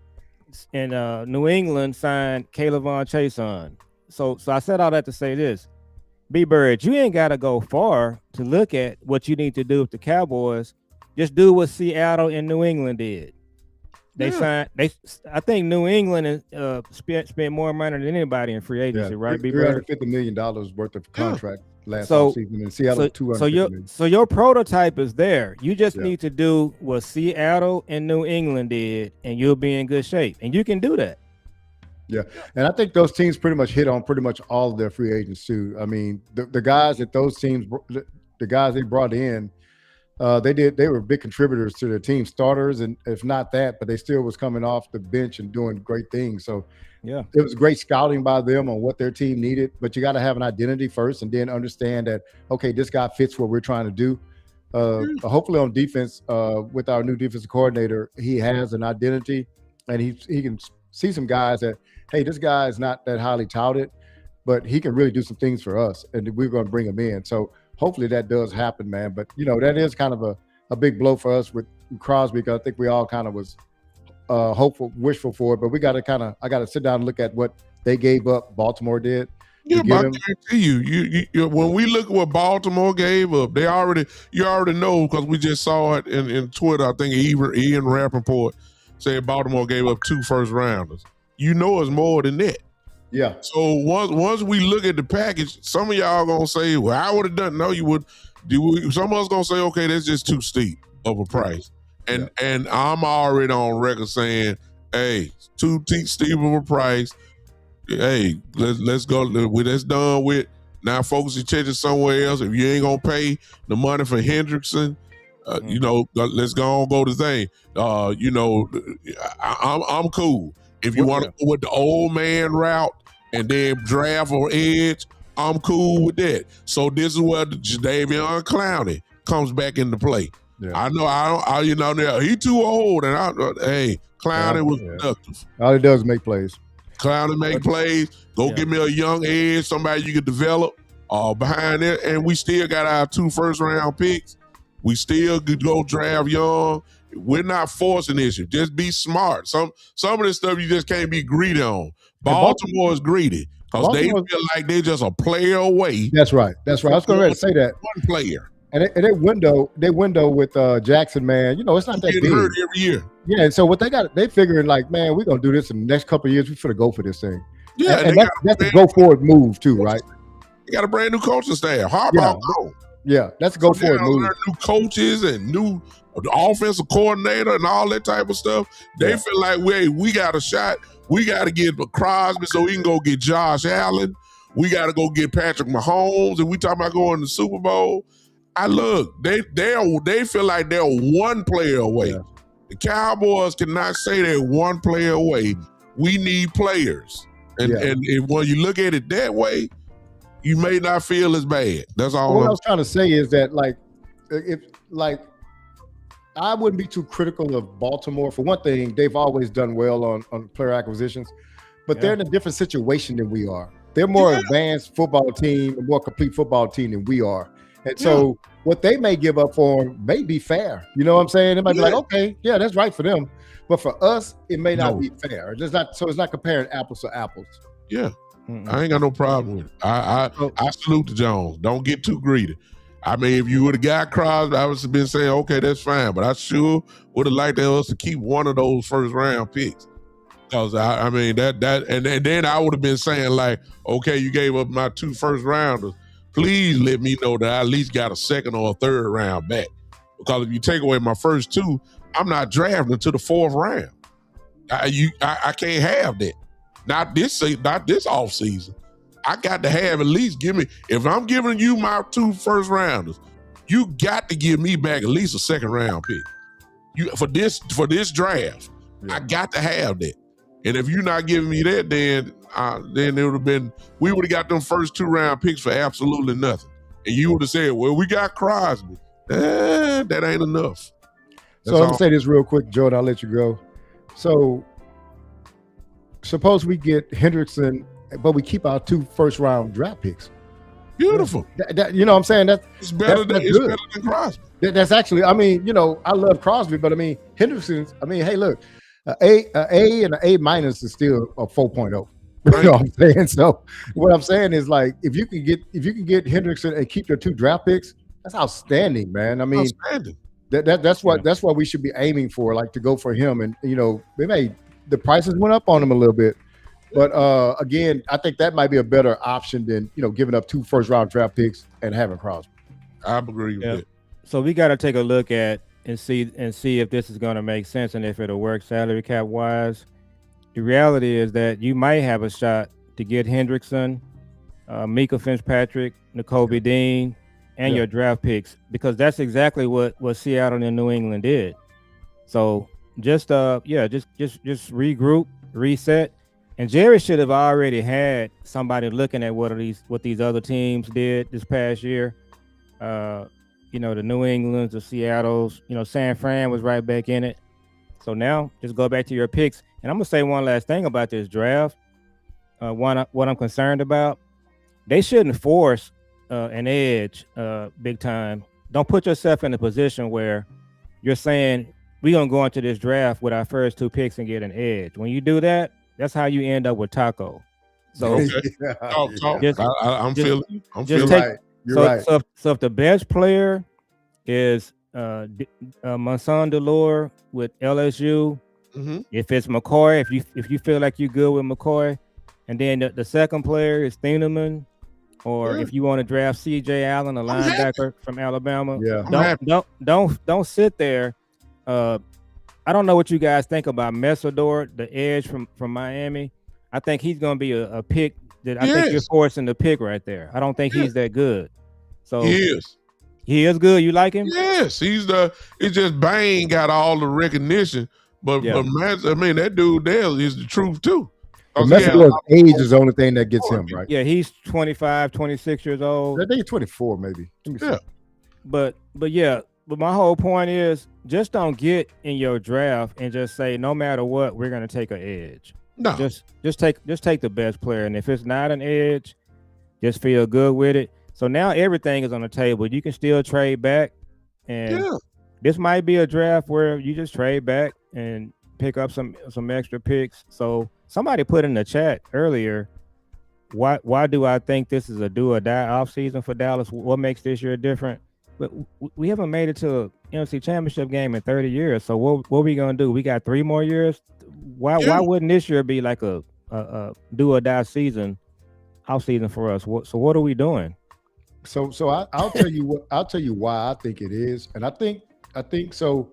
and New England signed Caleb Von Chason. So I said all that to say this. B-Bird, you ain't got to go far to look at what you need to do with the Cowboys. Just do what Seattle and New England did. They signed. I think New England spent more money than anybody in free agency, right? $350 million worth of contract last offseason, and Seattle $250 million. So your prototype is there. You just need to do what Seattle and New England did, and you'll be in good shape. And you can do that. Yeah, and I think those teams pretty much hit on pretty much all of their free agents too. I mean, the guys that those teams, the guys they brought in, they were big contributors to their team, starters, and if not that, but they still was coming off the bench and doing great things. So it was great scouting by them on what their team needed. But you got to have an identity first, and then understand that this guy fits what we're trying to do. Hopefully on defense, with our new defensive coordinator, he has an identity, and he can see some guys that, hey, this guy is not that highly touted, but he can really do some things for us, and we're going to bring him in. So hopefully that does happen, man. But, that is kind of a big blow for us with Crosby, because I think we all kind of was hopeful, wishful for it. But I got to sit down and look at what they gave up, Baltimore did. Yeah, but I guarantee you, when we look at what Baltimore gave up, you already know, because we just saw it in Twitter. I think Ian Rappaport said Baltimore gave up 2 first rounders. You know it's more than that. Yeah. So once we look at the package, some of y'all gonna say, "Well, I would have done." No, you would. Some of us gonna say, "Okay, that's just too steep of a price," and I'm already on record saying, "Hey, too steep of a price. Hey, let's go. That's done with. Now focus your attention somewhere else. If you ain't gonna pay the money for Hendrickson, let's go to thing. I'm cool. If you want to go with the old man route and then draft on edge, I'm cool with that. So this is where the Jadeveon Clowney comes back into play. Yeah. I know he too old, and Clowney was productive. All he does is make plays. Clowney make plays. Go get me a young edge, somebody you can develop behind it, and we still got our 2 first-round picks. We still could go draft young. We're not forcing this. Just be smart. Some of this stuff you just can't be greedy on. Baltimore is greedy because they feel like they're just a player away. That's right. I was going to say that. One player. And they window with Jackson, man. It's not that big. Hurt every year. Yeah, and so what they figuring like, man, we're gonna do this in the next couple of years. We finna go for this thing. Yeah, and that's a go forward move too, right? You got a brand new coaching staff. Harbaugh gone. Yeah, that's a go forward move. New coaches and new offensive coordinator and all that type of stuff. They feel like we got a shot. We got to get Crosby so we can go get Josh Allen. We got to go get Patrick Mahomes, and we talking about going to the Super Bowl. They feel like they're one player away. Yeah. The Cowboys cannot say they're one player away. We need players, and when you look at it that way, you may not feel as bad. That's all. What I was trying to say is that I wouldn't be too critical of Baltimore. For one thing, they've always done well on player acquisitions, but they're in a different situation than we are. They're more advanced football team, a more complete football team than we are. And so what they may give up for them may be fair. You know what I'm saying? It might be like, okay, that's right for them. But for us, it may not be fair. It's not comparing apples to apples. Yeah. Mm-hmm. I ain't got no problem with it. I salute the Jones. Don't get too greedy. I mean, if you would have got Crosby, I would have been saying, okay, that's fine. But I sure would have liked us to keep one of those first round picks. Because I mean that and then I would have been saying like, okay, you gave up my 2 first rounders. Please let me know that I at least got a second or a third round back. Because if you take away my first 2, I'm not drafting until the 4th round. I can't have that. Not this off season. I got to have at least if I'm giving you my 2 first rounders, you got to give me back at least a second round pick. For this draft, I got to have that. And if you're not giving me that, then it would have been, we would have got them first 2 round picks for absolutely nothing. And you would have said, well, we got Crosby. That ain't enough. So let me say this real quick, Joe, and I'll let you go. So suppose we get Hendrickson, but we keep our 2 first round draft picks. Beautiful. You know what I'm saying? It's better than Crosby. That's actually, I mean, I love Crosby, but I mean, Hendrickson's, hey, look, A and an A minus is still a 4.0. Right. You know what I'm saying? So what I'm saying is like, if you can get Hendrickson and keep your 2 draft picks, that's outstanding, man. I mean, that's what we should be aiming for, like to go for him. And the prices went up on him a little bit, but again, I think that might be a better option than giving up 2 first round draft picks and having Crosby. I agree with it. So we got to take a look at and see if this is going to make sense and if it'll work salary cap wise. The reality is that you might have a shot to get Hendrickson, Mika Fitzpatrick, Nakobe Dean, and your draft picks, because that's exactly what Seattle and New England did. So just regroup, reset. And Jerry should have already had somebody looking at what these other teams did this past year. The New Englands, the Seattles, San Fran was right back in it. So now just go back to your picks. And I'm going to say one last thing about this draft. What I'm concerned about, they shouldn't force an edge big time. Don't put yourself in a position where you're saying we're going to go into this draft with our first 2 picks and get an edge. When you do that, that's how you end up with Taco. So I'm feeling right. You're right. So if the best player is Monson Delore with LSU, if it's McCoy, if you feel like you're good with McCoy, And then the second player is Thieneman, or if you want to draft C.J. Allen, a linebacker from Alabama. Yeah. Don't sit there. I don't know what you guys think about Messador, the edge from Miami. I think he's going to be a pick that I think you're forcing the pick right there. I don't think he's that good. So he is. He is good. You like him? Yes, it's just Bane got all the recognition, but I mean that dude there is the truth too. Messador's age is the only thing that gets him, right? Yeah, he's 25, 26 years old. I think he's 24 maybe. Yeah. But my whole point is just don't get in your draft and just say no matter what we're going to take an edge. No. Just take the best player, and if it's not an edge, just feel good with it. So now everything is on the table. You can still trade back, and this might be a draft where you just trade back and pick up some extra picks. So somebody put in the chat earlier, why do I think this is a do or die offseason for Dallas? What makes this year different? But we haven't made it to a NFC Championship game in 30 years. So what are we gonna do? We got 3 more years. Why wouldn't this year be like a do or die offseason for us? So what are we doing? So I'll tell you why I think it is, and I think so.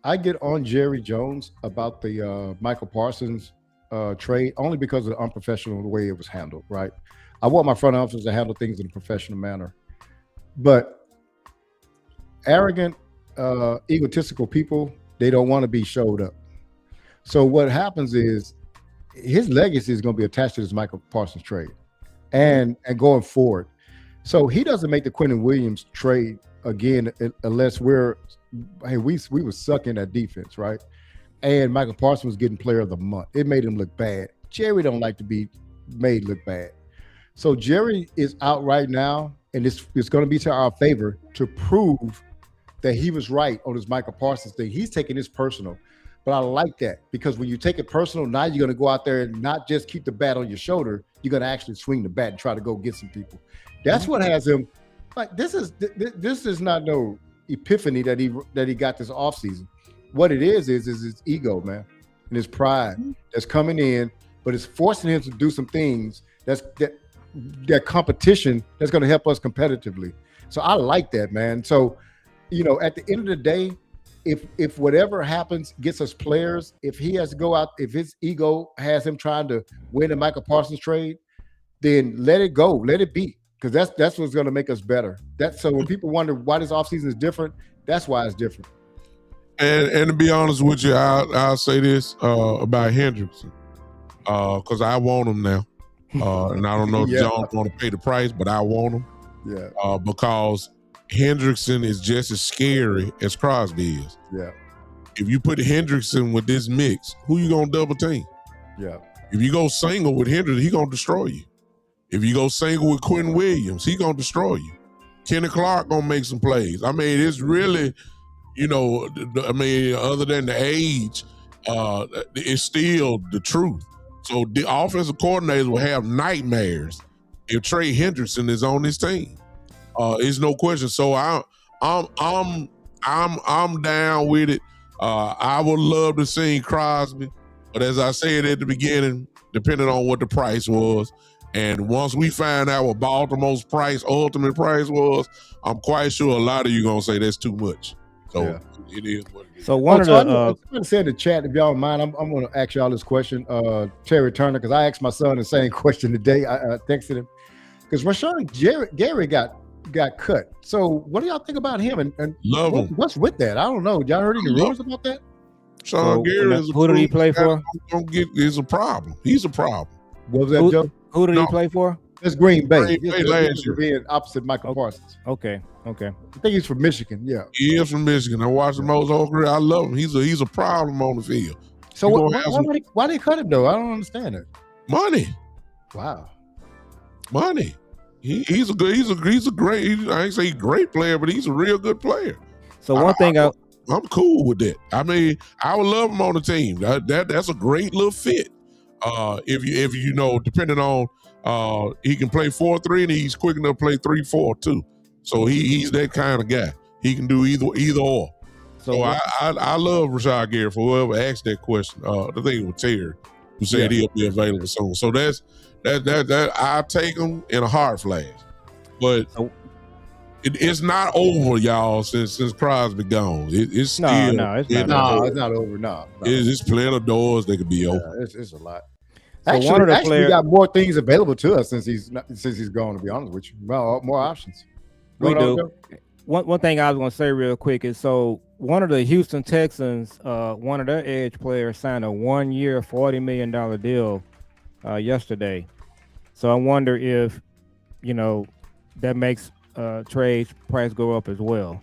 I get on Jerry Jones about the Michael Parsons trade only because of the unprofessional way it was handled. Right, I want my front office to handle things in a professional manner, but arrogant, egotistical people, they don't want to be showed up. So what happens is his legacy is going to be attached to this Michael Parsons trade, and going forward. So he doesn't make the Quentin Williams trade again unless we were sucking at defense, right? And Michael Parsons was getting player of the month. It made him look bad. Jerry don't like to be made look bad. So Jerry is out right now, and it's going to be to our favor to prove that he was right on his Michael Parsons thing. He's taking this personal. But I like that, because when you take it personal, now you're going to go out there and not just keep the bat on your shoulder. You're going to actually swing the bat and try to go get some people. That's what has him like. This is not no epiphany that he got this offseason. What it is his ego, man, and his pride that's coming in, but it's forcing him to do some things that competition that's going to help us competitively. So I like that, man. So, at the end of the day, if whatever happens gets us players, if he has to go out, if his ego has him trying to win a Michael Parsons trade, then let it go, let it be, because that's what's going to make us better. So when people wonder why this offseason is different, that's why it's different. And to be honest with you, I'll say this about Hendrickson, because I want him now, and I don't know if John want to pay the price, but I want him. Yeah. Because Hendrickson is just as scary as Crosby is. Yeah. If you put Hendrickson with this mix, who you gonna double team? Yeah. If you go single with Hendrickson, he gonna destroy you. If you go single with Quentin Williams, he gonna destroy you. Kenny Clark gonna make some plays. I mean, it's really, other than the age, it's still the truth. So the offensive coordinators will have nightmares if Trey Hendrickson is on this team. It's no question. So I'm down with it. I would love to see Crosby, but as I said at the beginning, depending on what the price was, and once we find out what Baltimore's ultimate price was, I'm quite sure a lot of you gonna say that's too much. So it is what it is. So one of the I'm going to say in the chat, if y'all don't mind, I'm going to ask y'all this question, Terry Turner, because I asked my son the same question today. I texted him because Rashawn Gary got cut. So what do y'all think about him? And love him. What's with that? I don't know. Y'all heard any rumors about that? Sean Gary is who did he play for? Is a problem. He's a problem. What was that, Joe? Who did he play for? It's Green Bay. Green Bay last year. Being opposite Michael Parsons. Okay. I think he's from Michigan. Yeah. He is from Michigan. I watched him most whole career. I love him. He's a problem on the field. So why they cut him though? I don't understand it. Money. Wow. Money. He's a great. I ain't say great player, but he's a real good player. So one thing I'm cool with that. I mean, I would love him on the team. That's a great little fit. If you know, depending on he can play 4-3 and he's quick enough to play 3-4 too. So he's that kind of guy. He can do either or. So I love Rashad Gary for whoever asked that question. I think it was Terry. who said he'll be available soon. So that I'll take him in a hard flash. But it's not over, y'all, since Crosby gone. It's still it's not over. No. It's plenty of doors that could be open. It's a lot. So Actually, we got more things available to us since he's gone. To be honest with you, well, more options. We do. One thing I was going to say real quick is, so one of the Houston Texans, one of their edge players signed a 1-year, $40 million deal yesterday. So I wonder if, that makes Trey's price go up as well.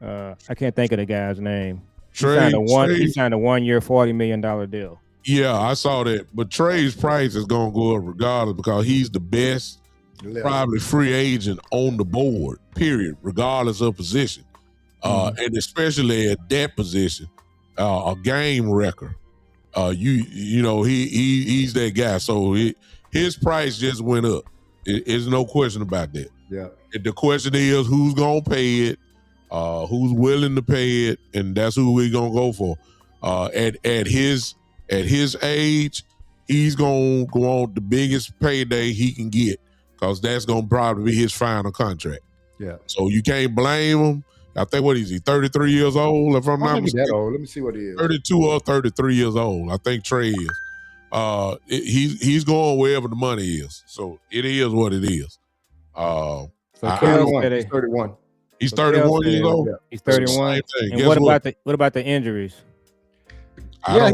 I can't think of the guy's name. He signed a 1-year, $40 million deal. Yeah, I saw that. But Trey's price is going to go up regardless because he's the best probably free agent on the board, period, regardless of position. And especially at that position, a game record. He's that guy. So his price just went up. There's no question about that. Yeah. And the question is who's going to pay it, who's willing to pay it, and that's who we're going to go for. At his age, he's going to go on the biggest payday he can get because that's going to probably be his final contract. Yeah. So you can't blame him. I think, what is he, 33 years old, if I'm not mistaken? That old. Let me see what he is. 32 or 33 years old. I think Trey is. He's going wherever the money is. So it is what it is. So 31. He's 31. He's 31 years old? Yeah. He's 31. And what about the injuries? I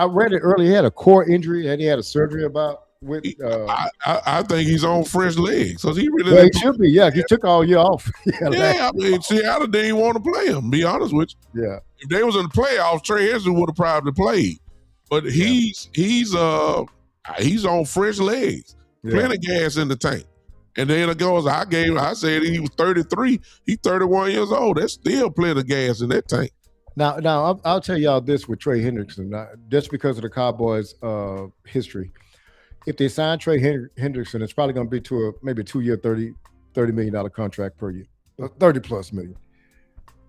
read it earlier. He had a core injury and he had a surgery about. I think he's on fresh legs. So he really he should be. Yeah, he took all year off. Seattle didn't want to play him. Be honest with you. Yeah, if they was in the playoffs, Trey Henderson would have probably played. But he's on fresh legs. Plenty of gas in the tank. And then it goes. I said he was 33. He's 31 years old. That's still plenty of gas in that tank. Now I'll tell y'all this with Trey Hendrickson, just because of the Cowboys' history. If they sign Trey Hendrickson, it's probably going to be to maybe a 2-year, $30 million contract per year, 30+ million.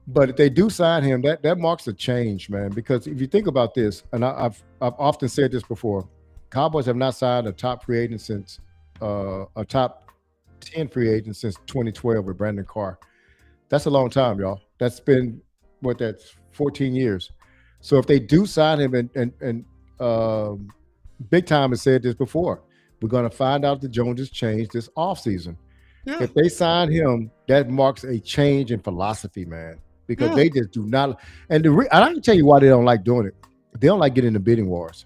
But if they do sign him, that marks a change, man. Because if you think about this, and I've often said this before, Cowboys have not signed a top free agent since a top 10 free agent since 2012 with Brandon Carr. That's a long time, y'all. That's been that's 14 years. So if they do sign him and Big Time has said this before. We're going to find out the Joneses changed this offseason. Yeah. If they sign him, that marks a change in philosophy, man, because they just do not. And I can tell you why they don't like doing it. They don't like getting in the bidding wars.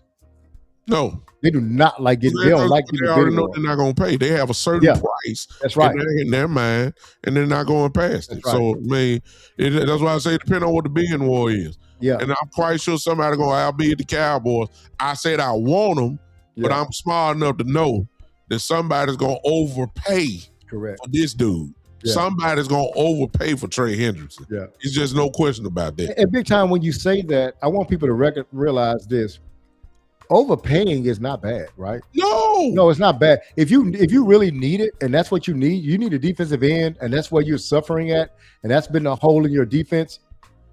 No. They do not like getting. They don't like getting. They already know they're not going to pay. They have a certain price. That's right. In their mind, and they're not going past it. Right. So, I mean, that's why I say it depends on what the bidding war is. Yeah. And I'm quite sure somebody going to outbid the Cowboys. I said I want them, but I'm smart enough to know that somebody's going to overpay for this dude. Yeah. Somebody's going to overpay for Trey Hendrickson. Yeah. It's just no question about that. And Big Time, when you say that, I want people to realize this. Overpaying is not bad, right? No, it's not bad. If you really need it, and that's what you need a defensive end, and that's where you're suffering at, and that's been a hole in your defense,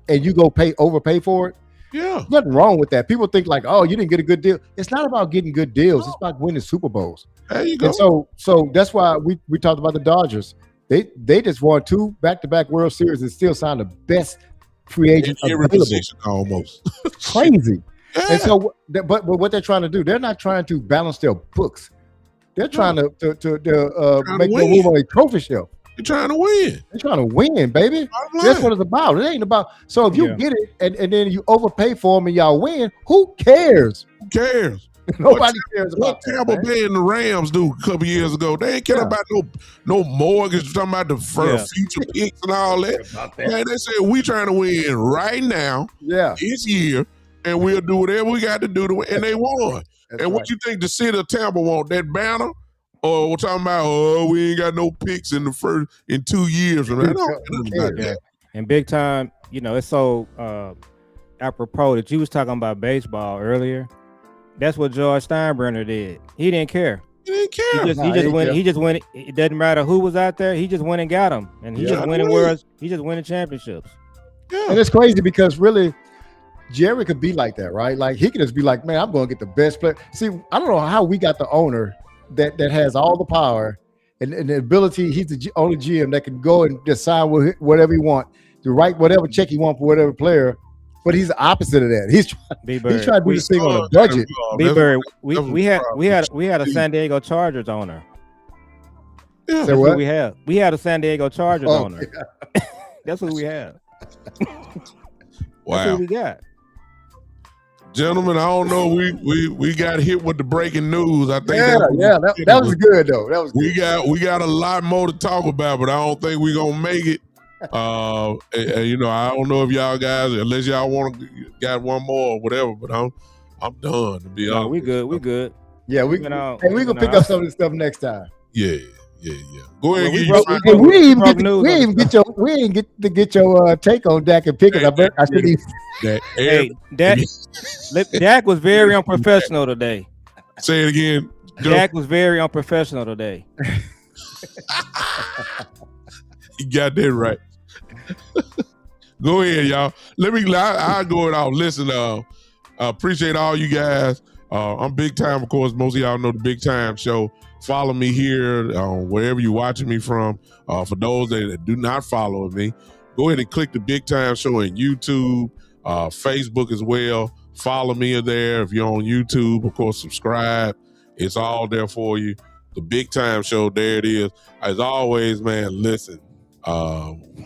and you go overpay for it. Yeah, there's nothing wrong with that. People think like, oh, you didn't get a good deal. It's not about getting good deals. It's about winning Super Bowls. There you go. And so that's why we talked about the Dodgers. They just won 2 back-to-back World Series and still signed the best free agent available. Almost crazy. Yeah. And so, but what they're trying to do, they're not trying to balance their books. They're trying to make them move on a trophy shelf. They're trying to win. They're trying to win, baby. That's what it's about. It ain't about. So if you get it and then you overpay for them and y'all win, who cares? Who cares? Nobody cares about that. What Tampa Bay and the Rams do a couple years ago? They ain't care about no mortgage. Talking about the future picks and all that. Man, they said we trying to win right now. Yeah, this year. And we'll do whatever we got to do to win. And they won. What you think the city of Tampa want? That banner? Or we're talking about, we ain't got no picks in 2 years. And Big Time, it's so apropos that you was talking about baseball earlier. That's what George Steinbrenner did. He didn't care. He didn't care. He just went. It doesn't matter who was out there. He just went and got them. And he just winning championships. Yeah. And it's crazy because really, Jerry could be like that, right? Like he could just be like, man, I'm going to get the best player. See, I don't know how we got the owner that has all the power and the ability. He's the only GM that can go and decide whatever he want to write whatever check he want for whatever player. But he's the opposite of that. He's trying to do this thing on a budget. B-Bird, we had a San Diego Chargers owner. Yeah. That's what we have. We had a San Diego Chargers owner. Yeah. That's what we have. Wow. That's what we got. Gentlemen, I don't know. We got hit with the breaking news. I think that was good though. That was good. We got a lot more to talk about, but I don't think we're gonna make it. You know, I don't know if y'all guys, unless y'all want to got one more or whatever, but I'm done to be honest. We good. Yeah, we gonna pick up some of this stuff next time. Yeah. Go ahead. We didn't get to get your take on Dak and Pickett. I should Dak was very unprofessional today. Say it again. Dak was very unprofessional today. You got that right. Go ahead, y'all. I'll go it off. Listen, appreciate all you guys. I'm Big Time, of course. Most of y'all know the Big Time Show. Follow me here wherever you're watching me from. For those that do not follow me, go ahead and click the Big Time Show on YouTube, Facebook as well. Follow me there. If you're on YouTube, of course, subscribe. It's all there for you. The Big Time Show, there it is. As always, man, listen,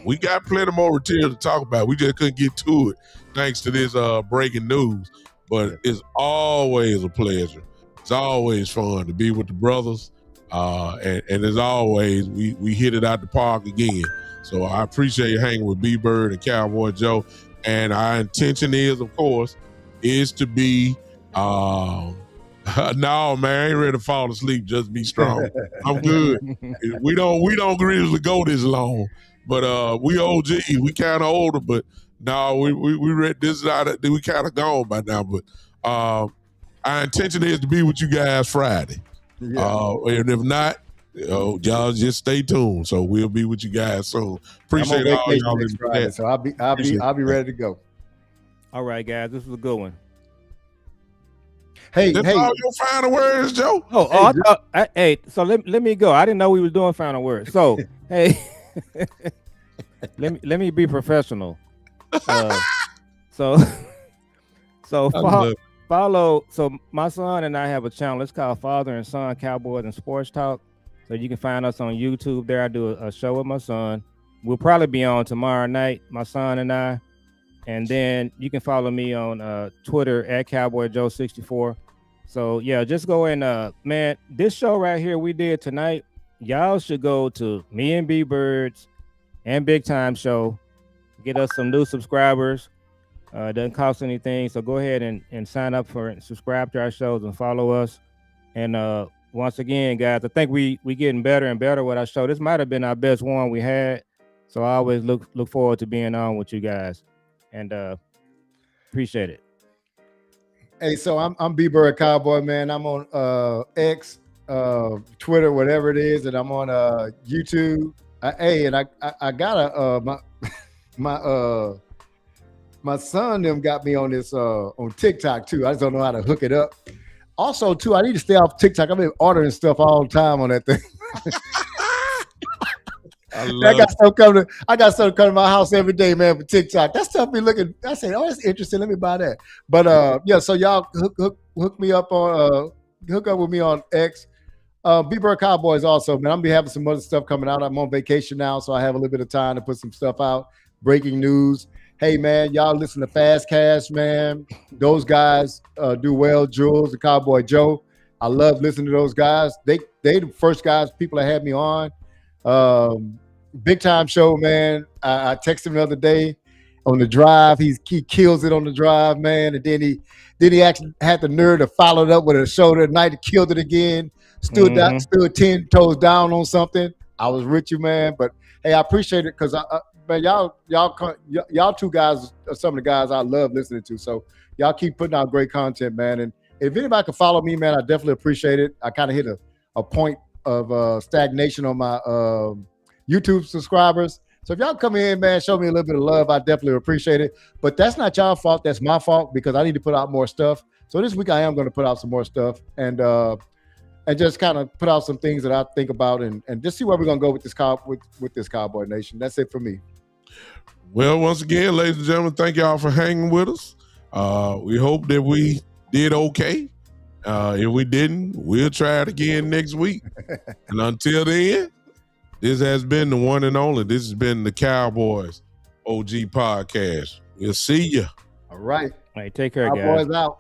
we got plenty more material to talk about. We just couldn't get to it thanks to this breaking news. But it's always a pleasure. It's always fun to be with the brothers. And as always, we hit it out the park again. So I appreciate you hanging with B-Bird and Cowboy Joe. And our intention is, of course, is to be no, man, I ain't ready to fall asleep. Just be strong. I'm good. We don't usually go this long, but we OGs. We kind of older, but no, we read this out. We kind of gone by now, but our intention is to be with you guys Friday. Yeah. And if not, y'all just stay tuned. So we'll be with you guys soon. Appreciate all y'all next Friday, so I'll be ready to go. All right, guys, this was a good one. Hey, all your final words, Joe. So let me go. I didn't know we was doing final words. So hey, let me be professional. So follow. So my son and I have a channel. It's called Father and Son Cowboys and Sports Talk. So you can find us on YouTube. There, I do a show with my son. We'll probably be on tomorrow night, my son and I. And then you can follow me on Twitter at CowboyJoe64. So yeah, just go and man, this show right here we did tonight. Y'all should go to me and B-Birds and Big Time Show. Get us some new subscribers. It doesn't cost anything. So go ahead and sign up for it, subscribe to our shows and follow us. And once again, guys, I think we getting better and better with our show. This might have been our best one we had. So I always look forward to being on with you guys. And appreciate it. Hey, so I'm B-Bird Cowboy, man. I'm on X, Twitter, whatever it is, and I'm on YouTube. I got my son them got me on this on TikTok too. I just don't know how to hook it up. Also, too, I need to stay off TikTok. I've been ordering stuff all the time on that thing. I got stuff coming to my house every day, man, for TikTok. That stuff be looking. I say, oh, that's interesting. Let me buy that. But yeah, so y'all hook me up on hook up with me on X. B-Bird Cowboys also, man. I'm gonna be having some other stuff coming out. I'm on vacation now, so I have a little bit of time to put some stuff out. Breaking news. Hey, man, y'all listen to Fast Cash, man. Those guys do well. Jules, the Cowboy Joe. I love listening to those guys. They the first guys people that had me on. Big Time Show, man. I texted him the other day on the drive. He kills it on the drive, man. And then he actually had the nerve to follow it up with a show that night. He killed it again. Stood 10 toes down on something. I was with you, man. But hey, I appreciate it because man, y'all two guys are some of the guys I love listening to. So y'all keep putting out great content, man. And if anybody can follow me, man, I definitely appreciate it. I kind of hit a point of stagnation on my YouTube subscribers. So if y'all come in, man, show me a little bit of love, I definitely appreciate it. But that's not y'all fault. That's my fault because I need to put out more stuff. So this week I am going to put out some more stuff and just kind of put out some things that I think about and just see where we're going to go with this Cowboy Nation. That's it for me. Well, once again, ladies and gentlemen, thank y'all for hanging with us. We hope that we did okay. If we didn't, we'll try it again next week. And until then, this has been the one and only. This has been the Cowboys OG Podcast. We'll see you. All right. Hey, take care, Cowboys guys. out.